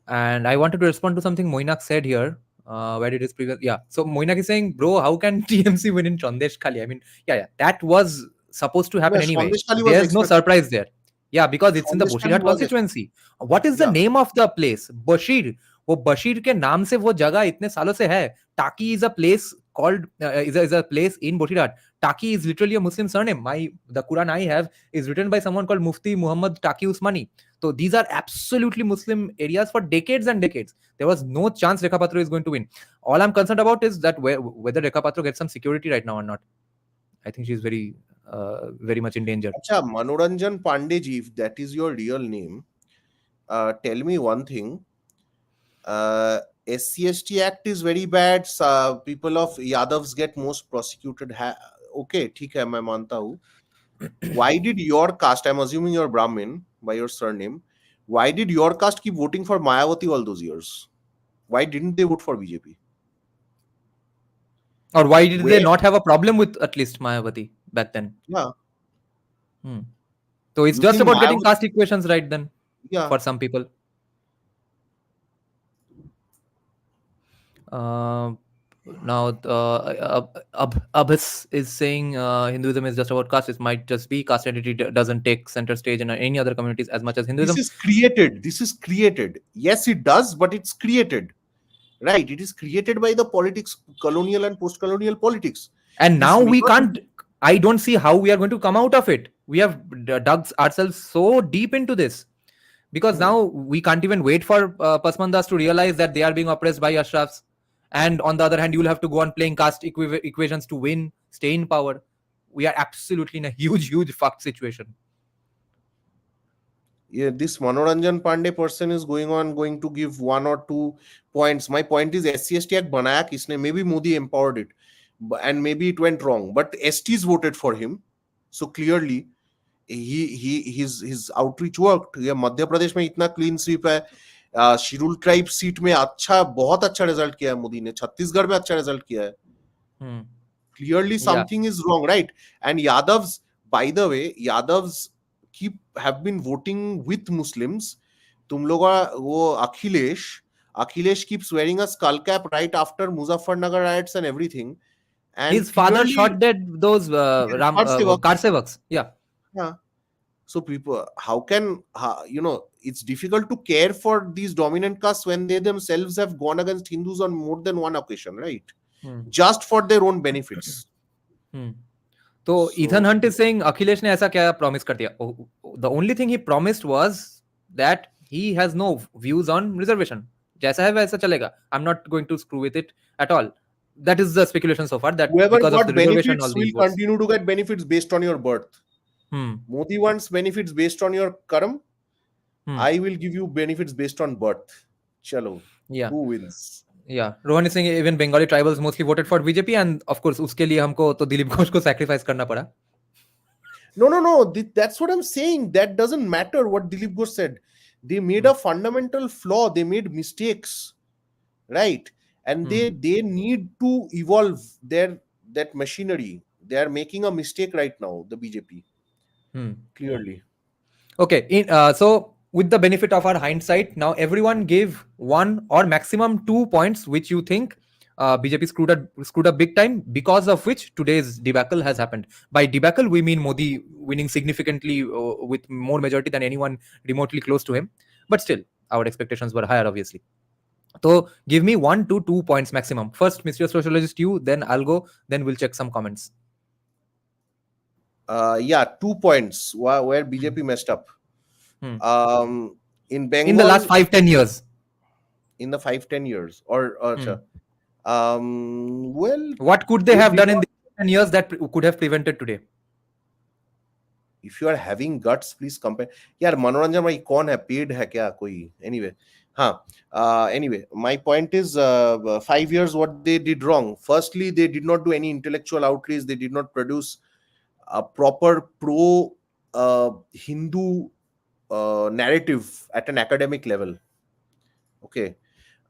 And I wanted to respond to something Moinak said here. Where did his previous? Yeah. So Moinak is saying, bro, how can TMC win in Chandesh Khali? I mean, yeah, that was supposed to happen Yeah, anyway. Sandesh Kali was There's no expected. surprise there. Yeah, because it's in the Sandesh Kali Boshirat was expected. constituency. What is the Yeah. name of the place? Bashir. वो बशीर के नाम से वो जगह इतने सालों से है. Taki is a place called is a place in Boshirat. Taki is literally a Muslim surname. The Quran I have is written by someone called Mufti Muhammad Taki Usmani. So these are absolutely Muslim areas for decades and decades. There was no chance Rekha Patra is going to win. All I'm concerned about is that whether Rekha Patra gets some security right now or not. I think she's very much in danger. Acha, Manoranjan Pandey, if that is your real name, tell me one thing. SC/ST Act is very bad. People of Yadavs get most prosecuted. Okay, ठीक है, मैं मानता हूँ. Why did your caste, I'm assuming you're Brahmin by your surname, why did your caste keep voting for Mayawati all those years? Why didn't they vote for BJP? Or why did they Where? not have a problem with at least Mayawati back then? Yeah. So it's You just think about getting Mayawati? caste equations right then Yeah. for some people. Now, Abhis is saying Hinduism is just about caste. It might just be caste identity doesn't take center stage in any other communities as much as Hinduism. This is created. This is created. Yes, it does, but it's created. Right? It is created by the politics, colonial and post-colonial politics. And This now we may not can't. be- I don't see how we are going to come out of it. We have dug ourselves so deep into this because now we can't even wait for Pasmandas to realize that they are being oppressed by Ashrafs. And on the other hand, you'll have to go on playing caste equations to win, stay in power. We are absolutely in a huge fucked situation. Yeah, this Manoranjan Pandey person is going to give 1 or 2 points. My point is SC/ST Act banaya kisne? Maybe Modi empowered it, and maybe it went wrong. But STs voted for him, so clearly his outreach worked. ये मध्य प्रदेश में इतना clean sweep है. शिरूल tribe seat में बहुत अच्छा result किया है मोदी ने. छत्तीसगढ़ में अच्छा रिजल्ट किया है. Clearly something is wrong, right? And Yadavs, by the way, Yadavs have been voting with Muslims. तुम लोग वो Akhilesh keeps wearing a skull cap right after Muzaffarnagar riots and everything. And his father clearly, shot dead those Karsevaks. Yeah. So people, it's difficult to care for these dominant castes when they themselves have gone against Hindus on more than one occasion, right? Just for their own benefits. So Ethan Hunt is saying Akhilesh ne aisa kya promise kar diya? The only thing he promised was that he has no views on reservation. Jaisa hai waisa chalega. I'm not going to screw with it at all. That is the speculation so far. That whoever because got of the reservation, all benefits these will votes. continue to get benefits based on your birth. Modi wants benefits based on your karam. I will give you benefits based on birth. Chalo. Yeah. Who wins? Yeah, Rohan is saying even Bengali tribals mostly voted for BJP, and of course उसके लिए हमको तो दिलीप घोष को sacrifice करना पड़ा. No. That's what I'm saying. That doesn't matter what Dilip Ghosh said. They made a fundamental flaw. They made mistakes, right? And they need to evolve that machinery. They are making a mistake right now. The BJP, clearly. Okay. So with the benefit of our hindsight, now everyone gave 1 or maximum 2 points which you think BJP screwed up big time, because of which today's debacle has happened. By debacle, we mean Modi winning significantly with more majority than anyone remotely close to him. But still, our expectations were higher, obviously. So give me 1 to 2 points maximum. First, Mr. Sociologist, you, then I'll go, then we'll check some comments. 2 points where BJP messed up. In Bengal, in the last 5-10 years. In the 5-10 years, well, what could they have done in the 10 years that could have prevented today? if you are having guts, please compare. यार मनोरंजन भाई कौन है, paid है क्या कोई? Anyway, हाँ. Anyway, my point is, 5 years what they did wrong. Firstly, they did not do any intellectual outreach. They did not produce a proper pro Hindu narrative at an academic level. Okay,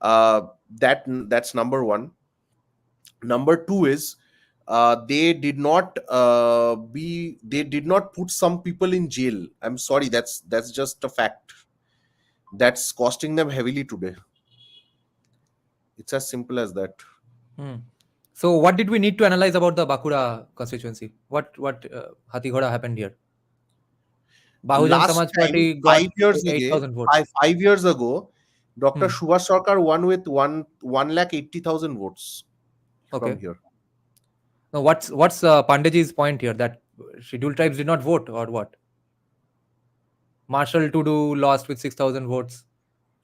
uh, that's number one. Number two is, they did not put some people in jail. I'm sorry, that's just a fact. That's costing them heavily today. It's as simple as that. Hmm. So what did we need to analyze about the Bakura constituency? What Hathi Ghoda happened here? Bahujan Last Samaj time, Party got 5 years ago, 8,000 votes. 5 years ago, Dr. Hmm. Subhash Sarkar won with 1,80,000 votes from Okay. here. Now what's Pandeji's point here, that scheduled tribes did not vote or what? Marshal Tudu lost with 6,000 votes.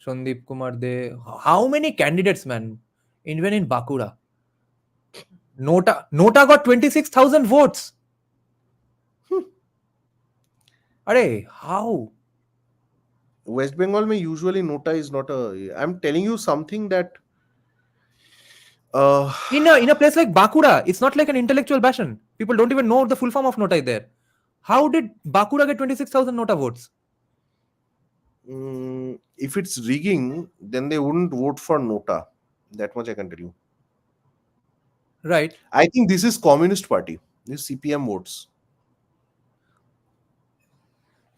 Sandeep Kumar De. How many candidates, man? Even in Bakura. Nota got 26,000 votes. Are how? West Bengal mein usually Nota is not a. I'm telling you something that. Uh, In a place like Bakura, it's not like an intellectual bastion. People don't even know the full form of Nota there. How did Bakura get 26,000 Nota votes? if it's rigging, then they wouldn't vote for Nota. That much I can tell you. Right. I think this is Communist Party. This CPM votes.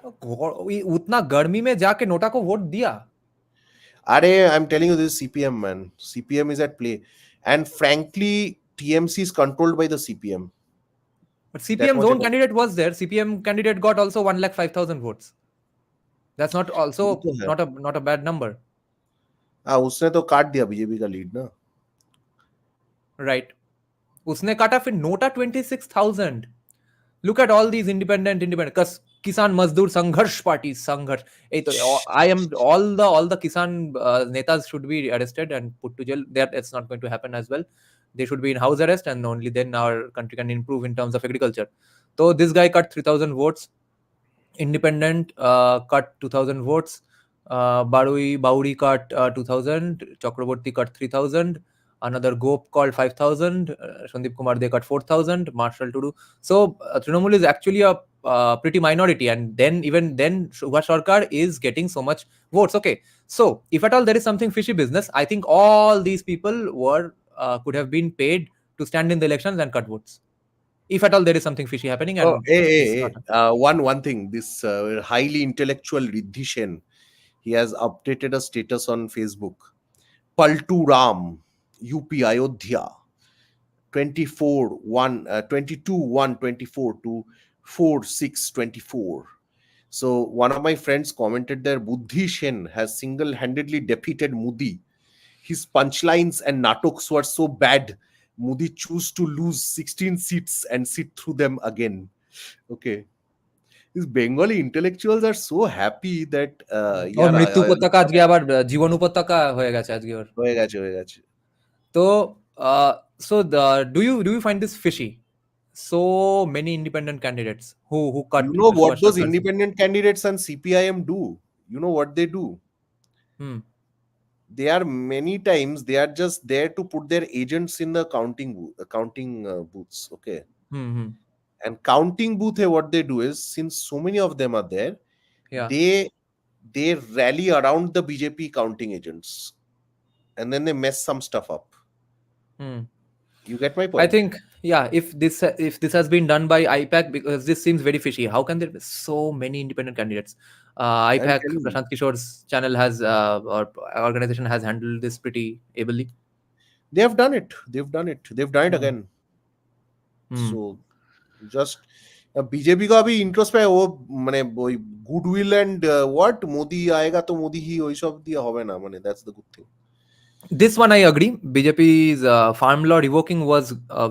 उतना गर्मी में जाके NOTA को vote दिया. I'm telling you, this is CPM, man. CPM is at play. And frankly, TMC is controlled by the CPM. But CPM's own candidate was there. CPM candidate got also 1,05,000 votes. That's not also not a bad number. उसने तो काट दिया BJP का lead ना. Right. उसने काटा फिर NOTA 26,000. Look at all these independent Kisan Mazdoor Sangharsh party, Sangharsh. I am all the Kisan netas should be arrested and put to jail. That's not going to happen as well. They should be in house arrest, and only then our country can improve in terms of agriculture. So this guy cut 3,000 votes. Independent cut 2,000 votes. Bauri cut 2,000. Chakraborty cut 3,000. Another Gop called 5,000. Sandeep Kumar they cut 4,000. Marshal Tudu. So Trinamool is actually a pretty minority, and then even then Subhash Sarkar is getting so much votes. Okay, so if at all there is something fishy business, I think all these people were could have been paid to stand in the elections and cut votes. If at all there is something fishy happening. And one thing, this highly intellectual Riddhi Sen, he has updated a status on Facebook. Paltu Ram, UP Ayodhya, 22/1/24 to 4/6/24. So one of my friends commented there, Buddhi Sen has single-handedly defeated Modi. His punchlines and natoks were so bad, Modi chose to lose 16 seats and sit through them again. Okay. These Bengali intellectuals are so happy that মৃত্যু উপত্যকা আজকে আবার জীবন উপত্যকা হয়ে গেছে আজকে ওর. হয়ে গেছে. তো do you find this fishy? So many independent candidates who cut. You know what those independent candidates and CPIM do? You know what they do? They are many times they are just there to put their agents in the counting booths. Okay. And counting booth, what they do is, since so many of them are there, they rally around the BJP counting agents, and then they mess some stuff up. You get my point? I think, yeah, if this has been done by IPAC, because this seems very fishy. How can there be so many independent candidates? IPAC, Prashant Kishore's channel has or organization has handled this pretty ably. They have done it. They've done it again. So just BJP का भी interest पे वो মানে ওই goodwill and what Modi আয়েগা তো মোদি হি ওই সব দিয়ে হবে না, মানে that's the good thing. This one I agree. BJP's farm law revoking was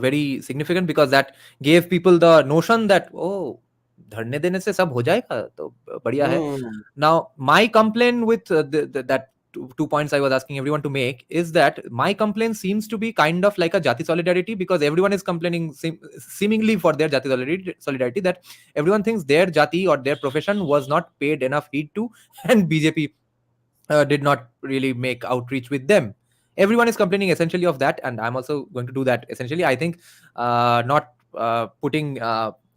very significant because that gave people the notion that धरने देने से सब हो जाएगा तो बढ़िया है. Now my complaint with that two points I was asking everyone to make is that my complaint seems to be kind of like a Jati solidarity, because everyone is complaining seemingly for their Jati solidarity, that everyone thinks their Jati or their profession was not paid enough heed to, and BJP did not really make outreach with them. Everyone is complaining essentially of that, and I'm also going to do that. Essentially, I think not putting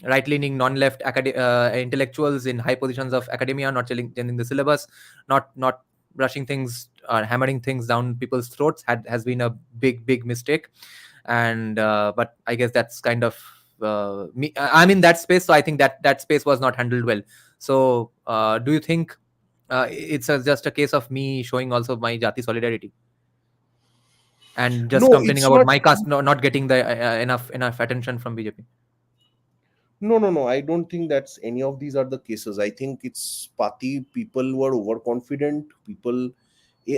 right-leaning, non-left intellectuals in high positions of academia, not changing the syllabus, not brushing things or hammering things down people's throats has been a big mistake. And but I guess that's kind of me. I'm in that space, so I think that space was not handled well. So do you think it's just a case of me showing also my Jati solidarity and just No, complaining it's about not. my caste not getting the enough attention from BJP? No. I don't think that's any of these are the cases. I think it's party people were overconfident. People,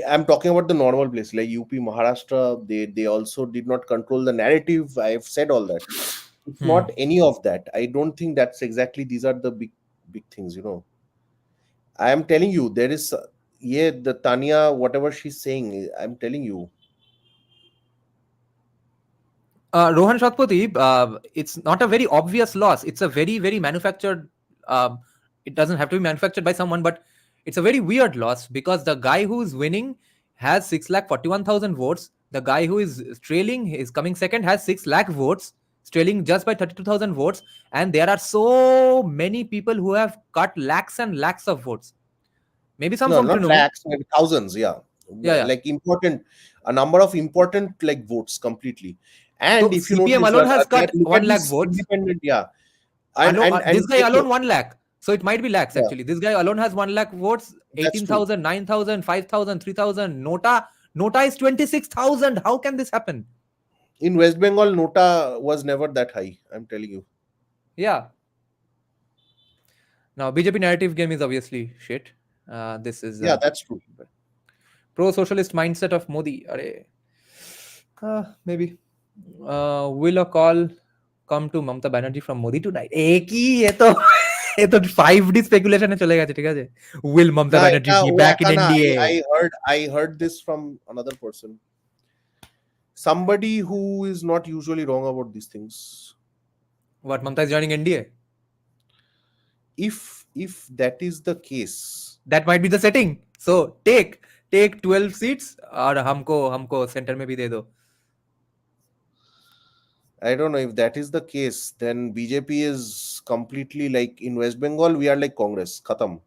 I'm talking about the normal place like UP, Maharashtra. They also did not control the narrative. I've said all that. It's Hmm. not any of that. I don't think that's exactly. These are the big things. I am telling you, there is. Yeah, the Tanya, whatever she's saying, I'm telling you. Rohan Shatpati, it's not a very obvious loss. It's a very manufactured. Um, it doesn't have to be manufactured by someone, but it's a very weird loss, because the guy who is winning has 6,41,000 votes. The guy who is trailing, is coming second, has 6 lakh votes, trailing just by 32,000 votes. And there are so many people who have cut lakhs and lakhs of votes. Maybe some No, from not Trinamool. lakhs, maybe thousands. Yeah, Yeah. like important, a number of important like votes completely. So And if you CPM notice, alone has like cut look at 1 lakh this votes. independent, yeah, This and guy take alone note, 1 lakh. So it might be lakhs yeah, actually. This guy alone has 1 lakh votes, that's true. 18,000, 9,000, 5,000, 3,000. Nota is 26,000. How can this happen? In West Bengal, Nota was never that high. I'm telling you. Yeah. Now, BJP narrative game is obviously shit. This is Yeah, that's true. pro socialist mindset of Modi. Maybe. Will a call come to Mamata Banerjee from Modi tonight? एक ही ये तो 5D speculation में चले गए थे, ठीक है? Will Mamata Nah, Banerjee nah, be wo back in eka na, NDA? I heard this from another person. Somebody who is not usually wrong about these things. What, Mamata is joining NDA? If that is the case, That might be the setting. So take 12 seats और हमको center में भी दे दो. I don't know if that is the case, then BJP is completely like in West Bengal, we are like Congress. Khatam.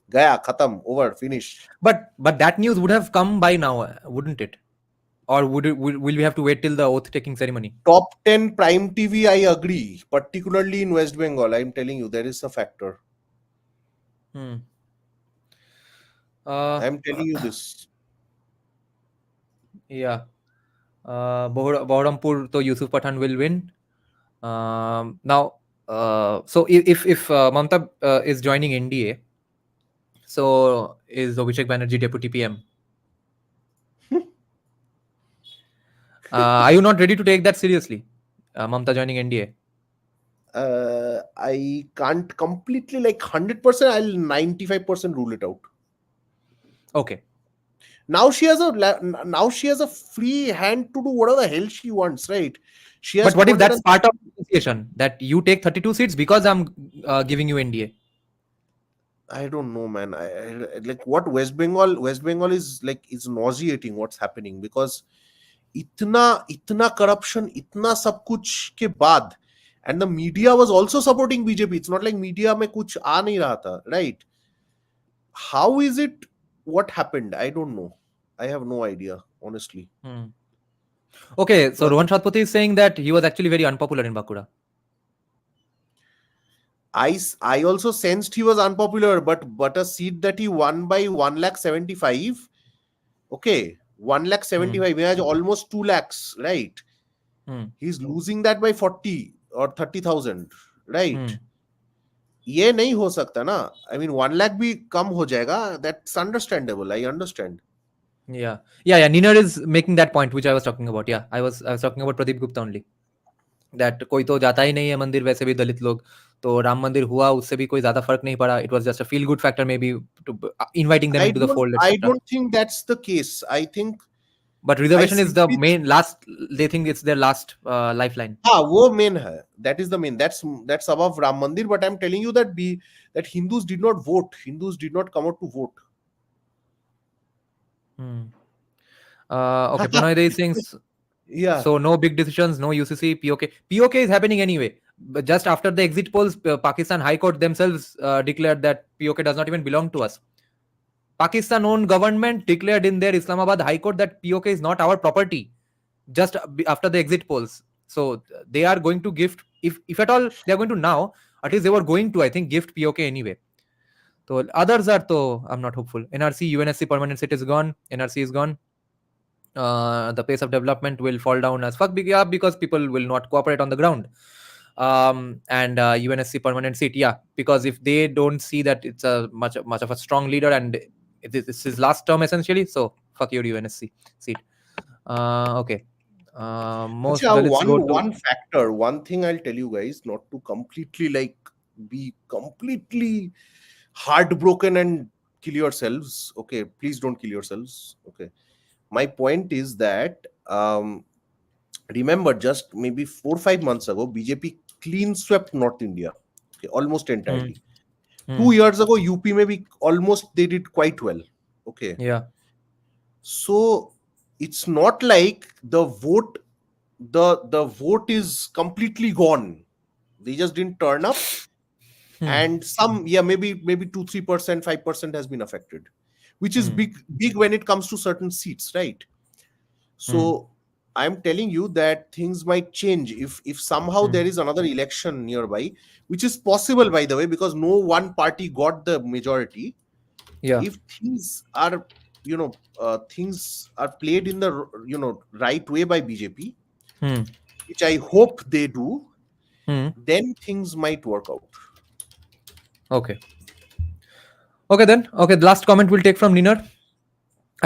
Gaya, khatam, over, finish. But that news would have come by now, wouldn't it? Or will we have to wait till the oath taking ceremony? Top 10 Prime TV, I agree. Particularly in West Bengal, I'm telling you, there is a factor. Hmm. Uh, I'm telling you this. yeah. Bahurampur to Yusuf Pathan will win. Now, so if Mamata is joining NDA, so is Abhishek Banerjee deputy PM? Are you not ready to take that seriously? Mamata joining NDA? I can't completely like 100%, I'll 95% rule it out. Okay. Now she has a free hand to do whatever the hell she wants, right? She has But what if that's 200. part of the negotiation, that you take 32 seats because I'm giving you NDA? I don't know, man. I like what West Bengal is like. It's nauseating what's happening because itna corruption, itna sab kuch ke baad, and the media was also supporting BJP. It's not like media mein kuch aa nahi raha tha, right? How is it? What happened? I don't know. I have no idea, honestly. Hmm. Okay, so Because Rohan Shatpati is saying that he was actually very unpopular in Bankura. I also sensed he was unpopular, but a seat that he won by 1,75,000. Okay, 1,75,000. He has almost 2 lakhs, right? Hmm. He's losing that by 40 or 30,000, Hmm. right? ये नहीं हो सकता ना. I mean 1 lakh भी कम हो जाएगा. That's understandable. I understand. Yeah. Niner is making that point which I was talking about. Yeah, I was talking about Pradeep Gupta only. That कोई तो जाता ही नहीं है मंदिर, वैसे भी दलित लोग, तो राम मंदिर हुआ, उससे भी कोई ज्यादा फर्क नहीं पड़ा. It was just a feel good factor may be, to inviting them into the fold I etcetera. don't think that's the case. I think But I reservation is the simply main last, they think it's their last lifeline. हाँ वो main है, that is the main, that's above Ram Mandir. But I'm telling you that that Hindus did not vote, Hindus did not come out to vote. Hmm. Okay, Pranay Dey thinks Yeah, so. No big decisions, no UCC, POK. POK is happening anyway. But just after the exit polls, Pakistan High Court themselves declared that POK does not even belong to us. Pakistan-owned government declared in their Islamabad High Court that POK is not our property. Just after the exit polls, so they are going to gift, if at all they are going to now. At least they were going to, I think, gift POK anyway. So others are, so I'm not hopeful. NRC, UNSC permanent seat is gone. NRC is gone. The pace of development will fall down as fuck, yeah, because people will not cooperate on the ground. And UNSC permanent seat, yeah, because if they don't see that it's a much of a strong leader, and this is his last term essentially, so fuck your UNSC seat. Okay. Most Achha, Dalits go to. one factor, one thing I'll tell you guys, not to completely like be completely heartbroken and kill yourselves. Okay, please don't kill yourselves. Okay, my point is that remember, just maybe 4 5 months ago, BJP clean swept North India, okay, almost Hmm. entirely. Hmm. 2 years ago, UP maybe almost they did quite well. Okay, Yeah. so it's not like the vote is completely gone. They just didn't turn up, Hmm. and some, yeah, maybe 2 3%, 5% has been affected, which is Hmm. big when it comes to certain seats, right? Hmm. So I'm telling you that things might change if somehow Hmm. there is another election nearby, which is possible, by the way, because no one party got the majority. Yeah. If things are, things are played in the right way by BJP, Hmm. which I hope they do, Hmm. then things might work out. Okay. Okay then. Okay. The last comment we'll take from Ninar.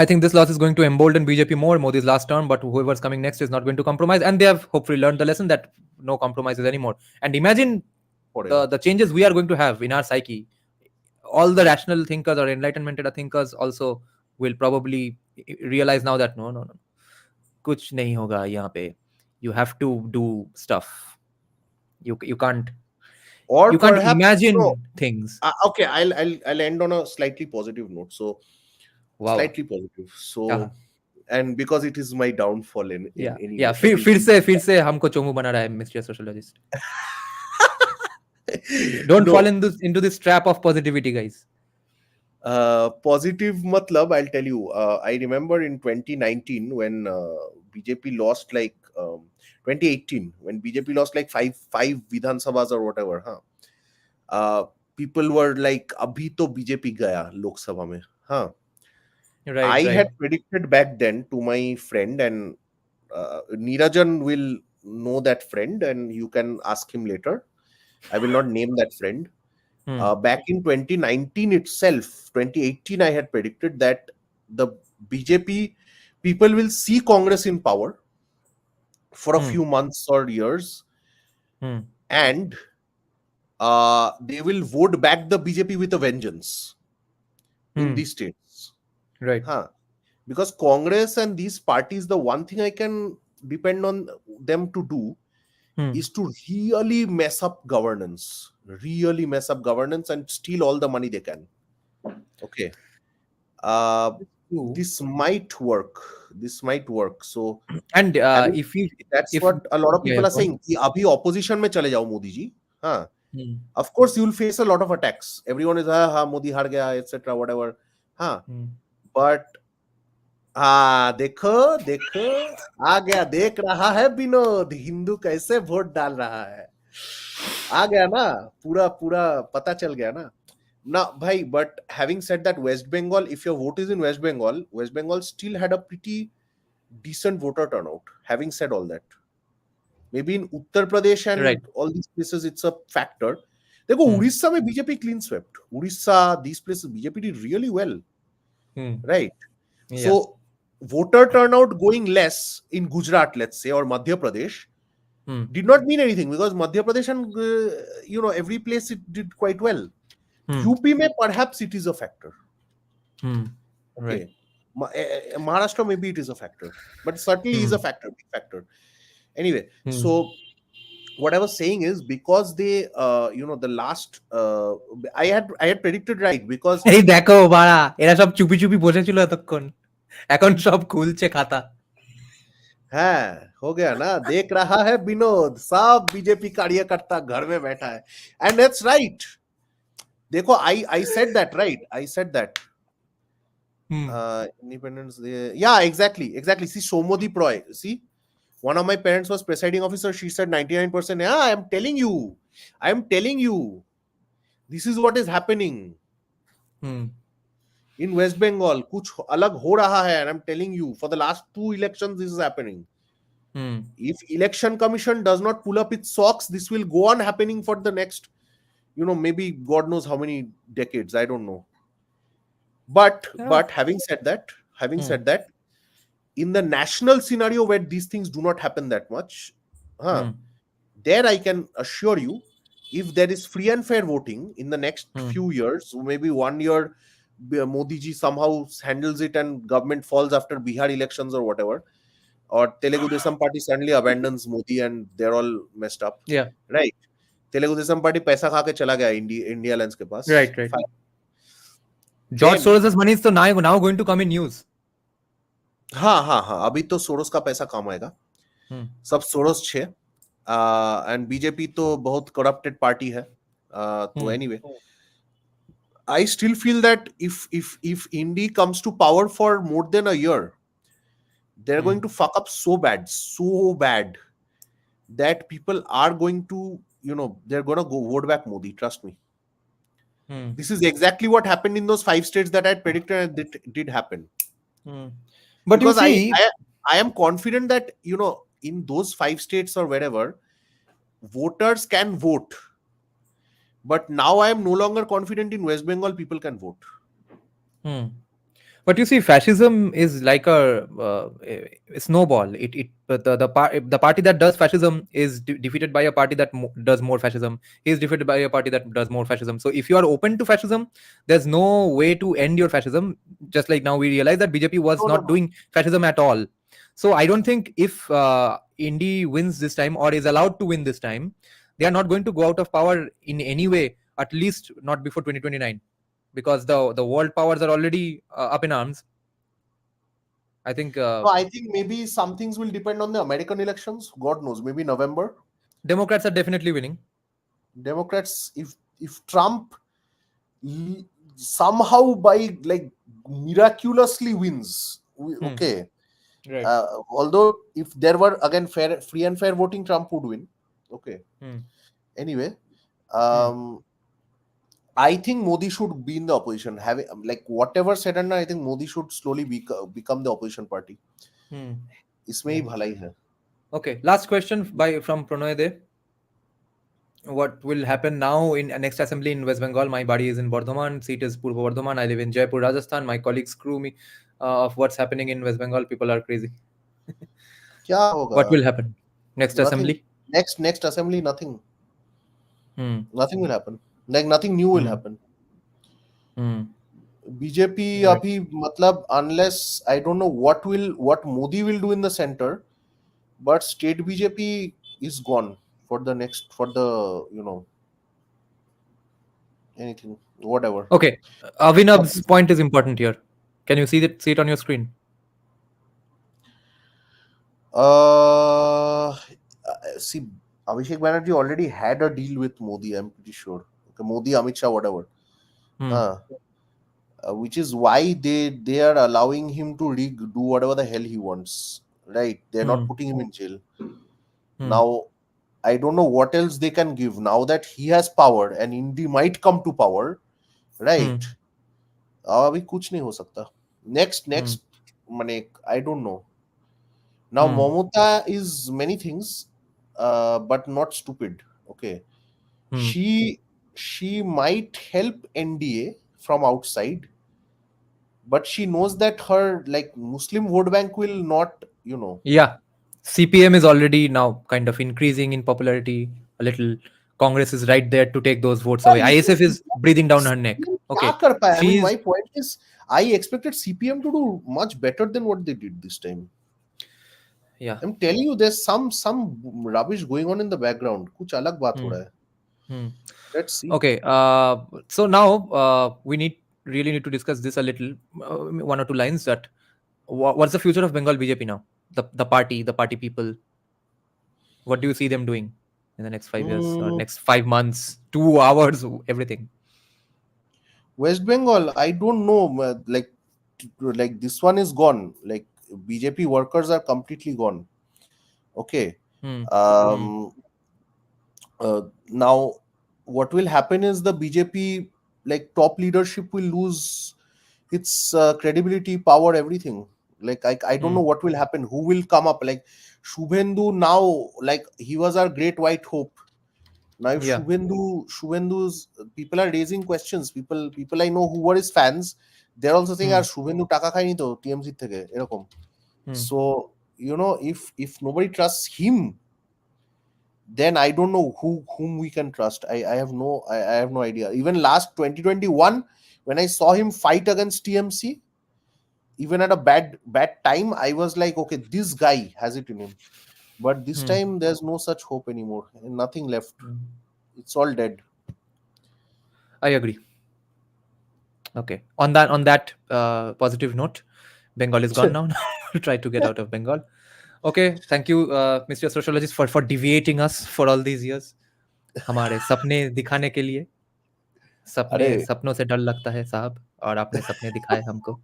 I think this loss is going to embolden BJP more, Modi's last term, but whoever's coming next is not going to compromise. And they have hopefully learned the lesson that no compromises anymore. And imagine Whatever. the changes we are going to have in our psyche. All the rational thinkers or enlightenment thinkers also will probably realize now that no, कुछ नहीं होगा यहाँ पे. You have to do stuff. You can't Or you can't perhaps no. imagine things. Okay, I'll end on a slightly positive note. So Wow. slightly positive. हाँ. So, and because it is my downfall in या anyway, फिर से हमको चोमू बना रहा है mister sociologist. Don't fall no, into this trap of positivity, guys. positive matlab, I'll tell you. I remember in 2019 when BJP lost like 2018 when BJP lost like five Vidhan Sabhas or whatever. Huh? People were like, "Abhi to BJP gaya Lok Sabha mein." Huh? Right, I right. had predicted back then to my friend, and Neerajan will know that friend, and you can ask him later. I will not name that friend. Hmm. Back in 2019 itself, 2018, I had predicted that the BJP people will see Congress in power for a Hmm. few months or years, Hmm. and they will vote back the BJP with a vengeance in Hmm. these states. Right. Huh? Because Congress and these parties, the one thing I can depend on them to do Hmm. is to really mess up governance, and steal all the money they can. Okay. Uh, True. this might work. This might work. So, And having if you that's if what a lot of yeah, yeah, people are go on. saying. कि अभी opposition में चले जाओ मोदी जी. हाँ. Hmm. Of course, you will face a lot of attacks. Everyone is हाँ मोदी हार गया, etc. Whatever. हाँ. Hmm. But हाँ देखो देखो आ गया, देख रहा है विनोद हिंदू कैसे वोट डाल रहा है. आ गया ना, पूरा पूरा पता चल गया ना. Now, bhai, but having said that, West Bengal, if your vote is in West Bengal still had a pretty decent voter turnout. Having said all that, maybe in Uttar Pradesh Right. and all these places, it's a factor. देखो Hmm. Orissa में BJP clean swept. Odisha, these places, BJP did really well, Hmm. right? Yeah. So voter turnout going less in Gujarat, let's say, or Madhya Pradesh, Hmm. did not mean anything because Madhya Pradesh and every place it did quite well. Hmm. UP may perhaps it is a factor. Hmm. Right. Okay, Maharashtra maybe it is a factor, but certainly is Hmm. a factor, big factor. Anyway, Hmm. so what I was saying is because they, the last, I had predicted right because এই দেখো বাড়া, এরা সব চুপি চুপি বসেছিল এতক্ষণ, এখন সব খুলছে খাতা। हाँ हो गया ना देख रहा है विनोद सब बीजेपी कार्यकर्ता घर में बैठा है एंड दैट्स राइट देखो I said that right I said that Hmm. independence yeah exactly see Somodeep Roy see one of my parents was presiding officer she said 99% yeah I'm telling you this is what is happening Hmm. in West Bengal kuch alag ho raha hai and I'm telling you for the last two elections this is happening. Hmm. If election commission does not pull up its socks this will go on happening for the next maybe god knows how many decades I don't know but Yeah. but having Hmm. said that in the national scenario where these things do not happen that much huh, Hmm. there I can assure you if there is free and fair voting in the next Hmm. few years maybe 1 year Modi ji somehow handles it and government falls after Bihar elections or whatever or Telugu Desam party suddenly abandons Modi and they're all messed up Yeah. right Telugu Desam party पैसा खा के चला गया India alliance के पास Right. Right. Fine. George Then Soros's money is so now going to come in news. हाँ अभी तो Soros का पैसा कम आएगा Hmm. सब सोरोस छे एंड बीजेपी तो बहुत करप्टेड पार्टी है तो Hmm. Anyway I still feel that if Indy comes to power for more than a year they're Hmm. going to fuck up so bad that people are going to they're going to go vote back Modi trust me. Hmm. This is exactly what happened in those 5 states that I predicted and it did happen. Hmm. But you Because I, see, I I am confident that in those 5 states or wherever voters can vote. But now I am no longer confident in West Bengal people can vote. hmm. But you see, fascism is like a snowball. It the party that does fascism is defeated by a party that does more fascism. He is defeated by a party that does more fascism. So if you are open to fascism, there's no way to end your fascism. Just like now we realize that BJP was not No. doing fascism at all. So I don't think if Indy wins this time or is allowed to win this time, they are not going to go out of power in any way. At least not before 2029, because the world powers are already up in arms. I think No, I think maybe some things will depend on the American elections. God knows, maybe November. Democrats are definitely winning. Democrats, if Trump somehow by like miraculously wins, Hmm. okay. Right. Although if there were again free and fair voting, Trump would win. Okay. Hmm. Anyway, Hmm. I think Modi should be in the opposition. Having like whatever said and done, I think Modi should slowly become the opposition party. Hmm. इसमें ही Right. भलाई है. Okay. Last question from Pranoy De. What will happen now in next assembly in West Bengal? My body is in Bardhaman. Seat is Purva Bardhaman. I live in Jaipur, Rajasthan. My colleagues screw me of what's happening in West Bengal. People are crazy. क्या होगा? What will happen next Nothing. assembly? Next assembly, nothing. Hmm. Nothing will happen. Like nothing new will Hmm. happen. Hmm. BJP Right. अभी मतलब unless I don't know what Modi will do in the center, but state BJP is gone for the next for the anything whatever. Okay. Avinav's point is important here. Can you see it on your screen? Uh, see, Abhishek Banerjee already had a deal with Modi. I'm pretty sure. Okay, Modi, Amit Shah, whatever. Hmm. Uh, which is why they are allowing him to do whatever the hell he wants. Right? They're not Hmm. putting him in jail. Hmm. Now, I don't know what else they can give now that he has power and Indy might come to power. Hmm. Right? अभी कुछ नहीं हो सकता. Hmm. Next, माने I don't know. Now, Hmm. Momota is many things, but not stupid. Okay, Hmm. she might help NDA from outside, but she knows that her like Muslim vote bank will not, Yeah. CPM is already now kind of increasing in popularity a little. Congress is right there to take those votes Yeah, away. लेकिन ISF is breathing down her neck. CPM क्या Okay, कर पाए? I mean, she's my point is, I expected CPM to do much better than what they did this time. yeah. I'm telling you, there's some rubbish going on in the background. कुछ अलग बात हो Hmm. रहा है. Hmm. Let's see. Okay. So now we really need to discuss this a little. One or two lines that what's the future of Bengal BJP now? The party people. What do you see them doing in the next 5 years or Mm, next 5 months, 2 hours, everything? West Bengal, I don't know. Like this one is gone. Like BJP workers are completely gone. Okay. Hmm. Hmm. Um. Now, what will happen is the BJP like top leadership will lose its credibility, power, everything. Like I don't know Hmm. what will happen. Who will come up? Like Shubhendu now, like he was our great white hope. Now if Yeah. Shubhendu's people are raising questions. People I know who were his fans, they're also saying, "Are Hmm. Shubhendu টাকা খায়নি তো TMC থেকে এরকম." Hmm. So if nobody trusts him, then I don't know whom we can trust. I have no idea. Even last 2021, when I saw him fight against TMC, even at a bad time, I was like, okay, this guy has it in him. But this Hmm. time, there's no such hope anymore. Nothing left. Hmm. It's all dead. I agree. Okay. On that positive note, Bengal is gone now. We'll try to get out of Bengal. Okay. Thank you, Mr. Sociologist, for deviating us for all these years. हमारे सपने दिखाने के लिए सपने अरे सपनों से डर लगता है साहब और आपने सपने दिखाए हमको.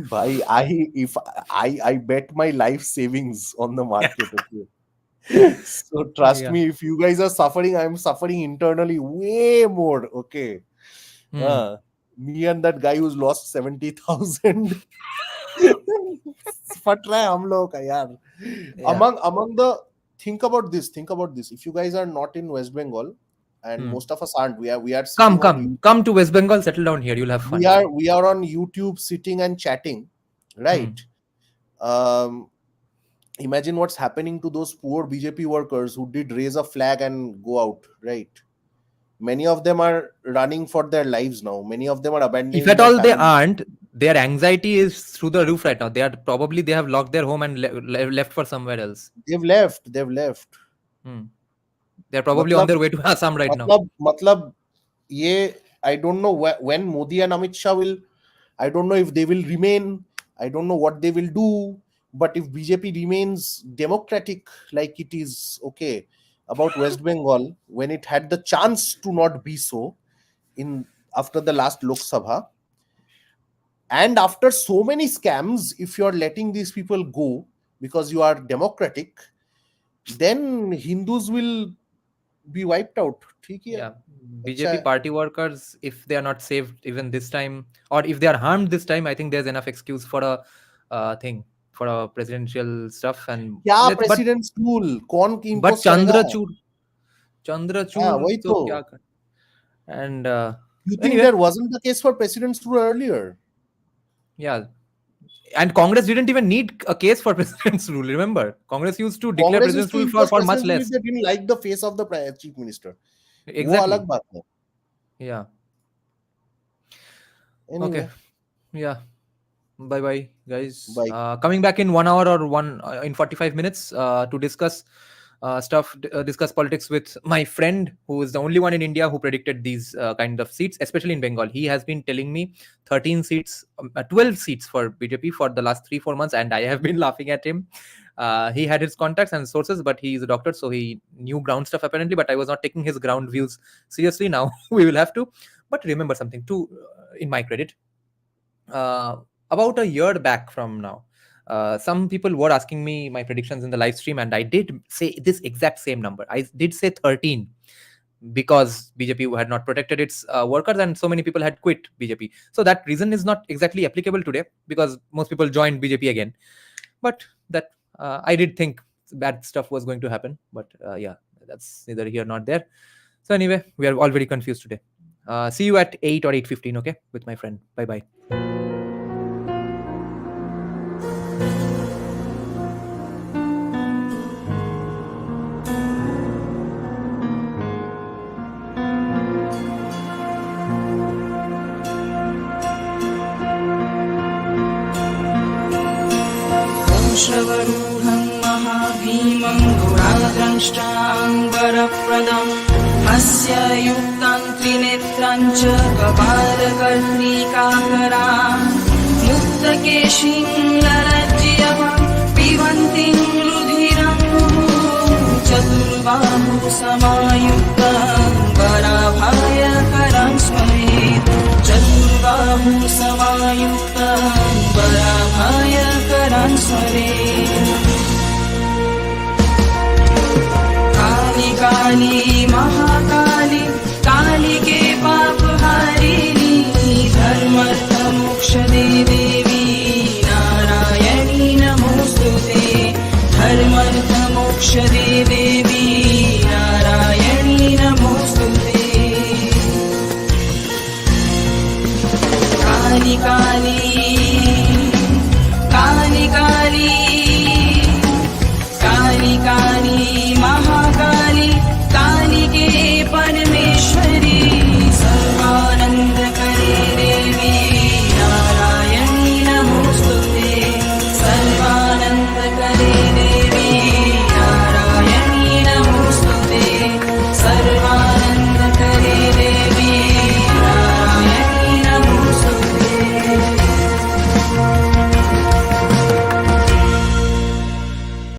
bhai, I bet my life savings on the market. Okay. So trust Yeah. me, if you guys are suffering, I'm suffering internally way more. Okay. Hmm. Uh, Me and that guy who's lost 70,000. फट रहा है हम लोगों का यार. Yeah. Among the think about this. If you guys are not in West Bengal, and Hmm. most of us aren't, we are Come, sitting on come, come to West Bengal. Settle down here. You'll have fun. we are on YouTube sitting and chatting, Hmm. right? Um, Imagine what's happening to those poor BJP workers who did raise a flag and go out, right? Many of them are running for their lives now. Many of them are If abandoning at their all they family. aren't, their anxiety is through the roof right now. They have locked their home and left for somewhere else. They've left. Hmm. They're probably on मतलब their way to Assam right now. मतलब ये I don't know when Modi and Amit Shah will. I don't know if they will remain. I don't know what they will do. But if BJP remains democratic like it is, okay, about West Bengal, when it had the chance to not be so in after the last Lok Sabha, and after so many scams, if you are letting these people go because you are democratic, then Hindus will be wiped out. ठीक है, Yeah, अच्छा BJP है. party workers, if they are not saved even this time, or if they are harmed this time, I think there's enough excuse for a thing for a presidential stuff. And क्या let's presidents rule कौन but impose करेगा? हाँ Chandrachud वही तो तो. क्या कर and You think anyway, there wasn't the case for president's rule earlier? yeah. And Congress didn't even need a case for president's rule. Remember, Congress used to declare Congress used president's to rule impose for much president's rule if less. they didn't like the face of the chief minister. वो Exactly. अलग बात है. Yeah. Anyway, Okay. Yeah. Bye bye, guys. bye. Coming back in 1 hour or in 45 minutes to discuss discuss politics with my friend who is the only one in India who predicted these kind of seats, especially in Bengal. He has been telling me 13 seats, 12 seats for BJP for the last 3-4 months, and I have been laughing at him. He had his contacts and sources, but he is a doctor, so he knew ground stuff apparently. But I was not taking his ground views seriously. Now we will have to. But remember something too, in my credit. Uh, about a year back from now, some people were asking me my predictions in the live stream, and I did say this exact same number. I did say 13 because BJP had not protected its workers, and so many people had quit BJP. So that reason is not exactly applicable today because most people joined BJP again. But that I did think bad stuff was going to happen. But yeah, that's neither here nor there. So anyway, we are all very confused today. See you at 8 or 8:15, okay, with my friend. Bye bye. दंष्ट्राम्बरप्रदम् हास्ययुक्तं त्रिनेत्रं च कपालकर्णिकाकरां मुक्तकेशीं ललज्जयं पिबन्तीं रुधिरं चतुर्बाहु समायुक्तं वराभयकरं स्मरेत् चतुर्बाहु समायुक्तं वराभयकरं स्मरेत् काली काली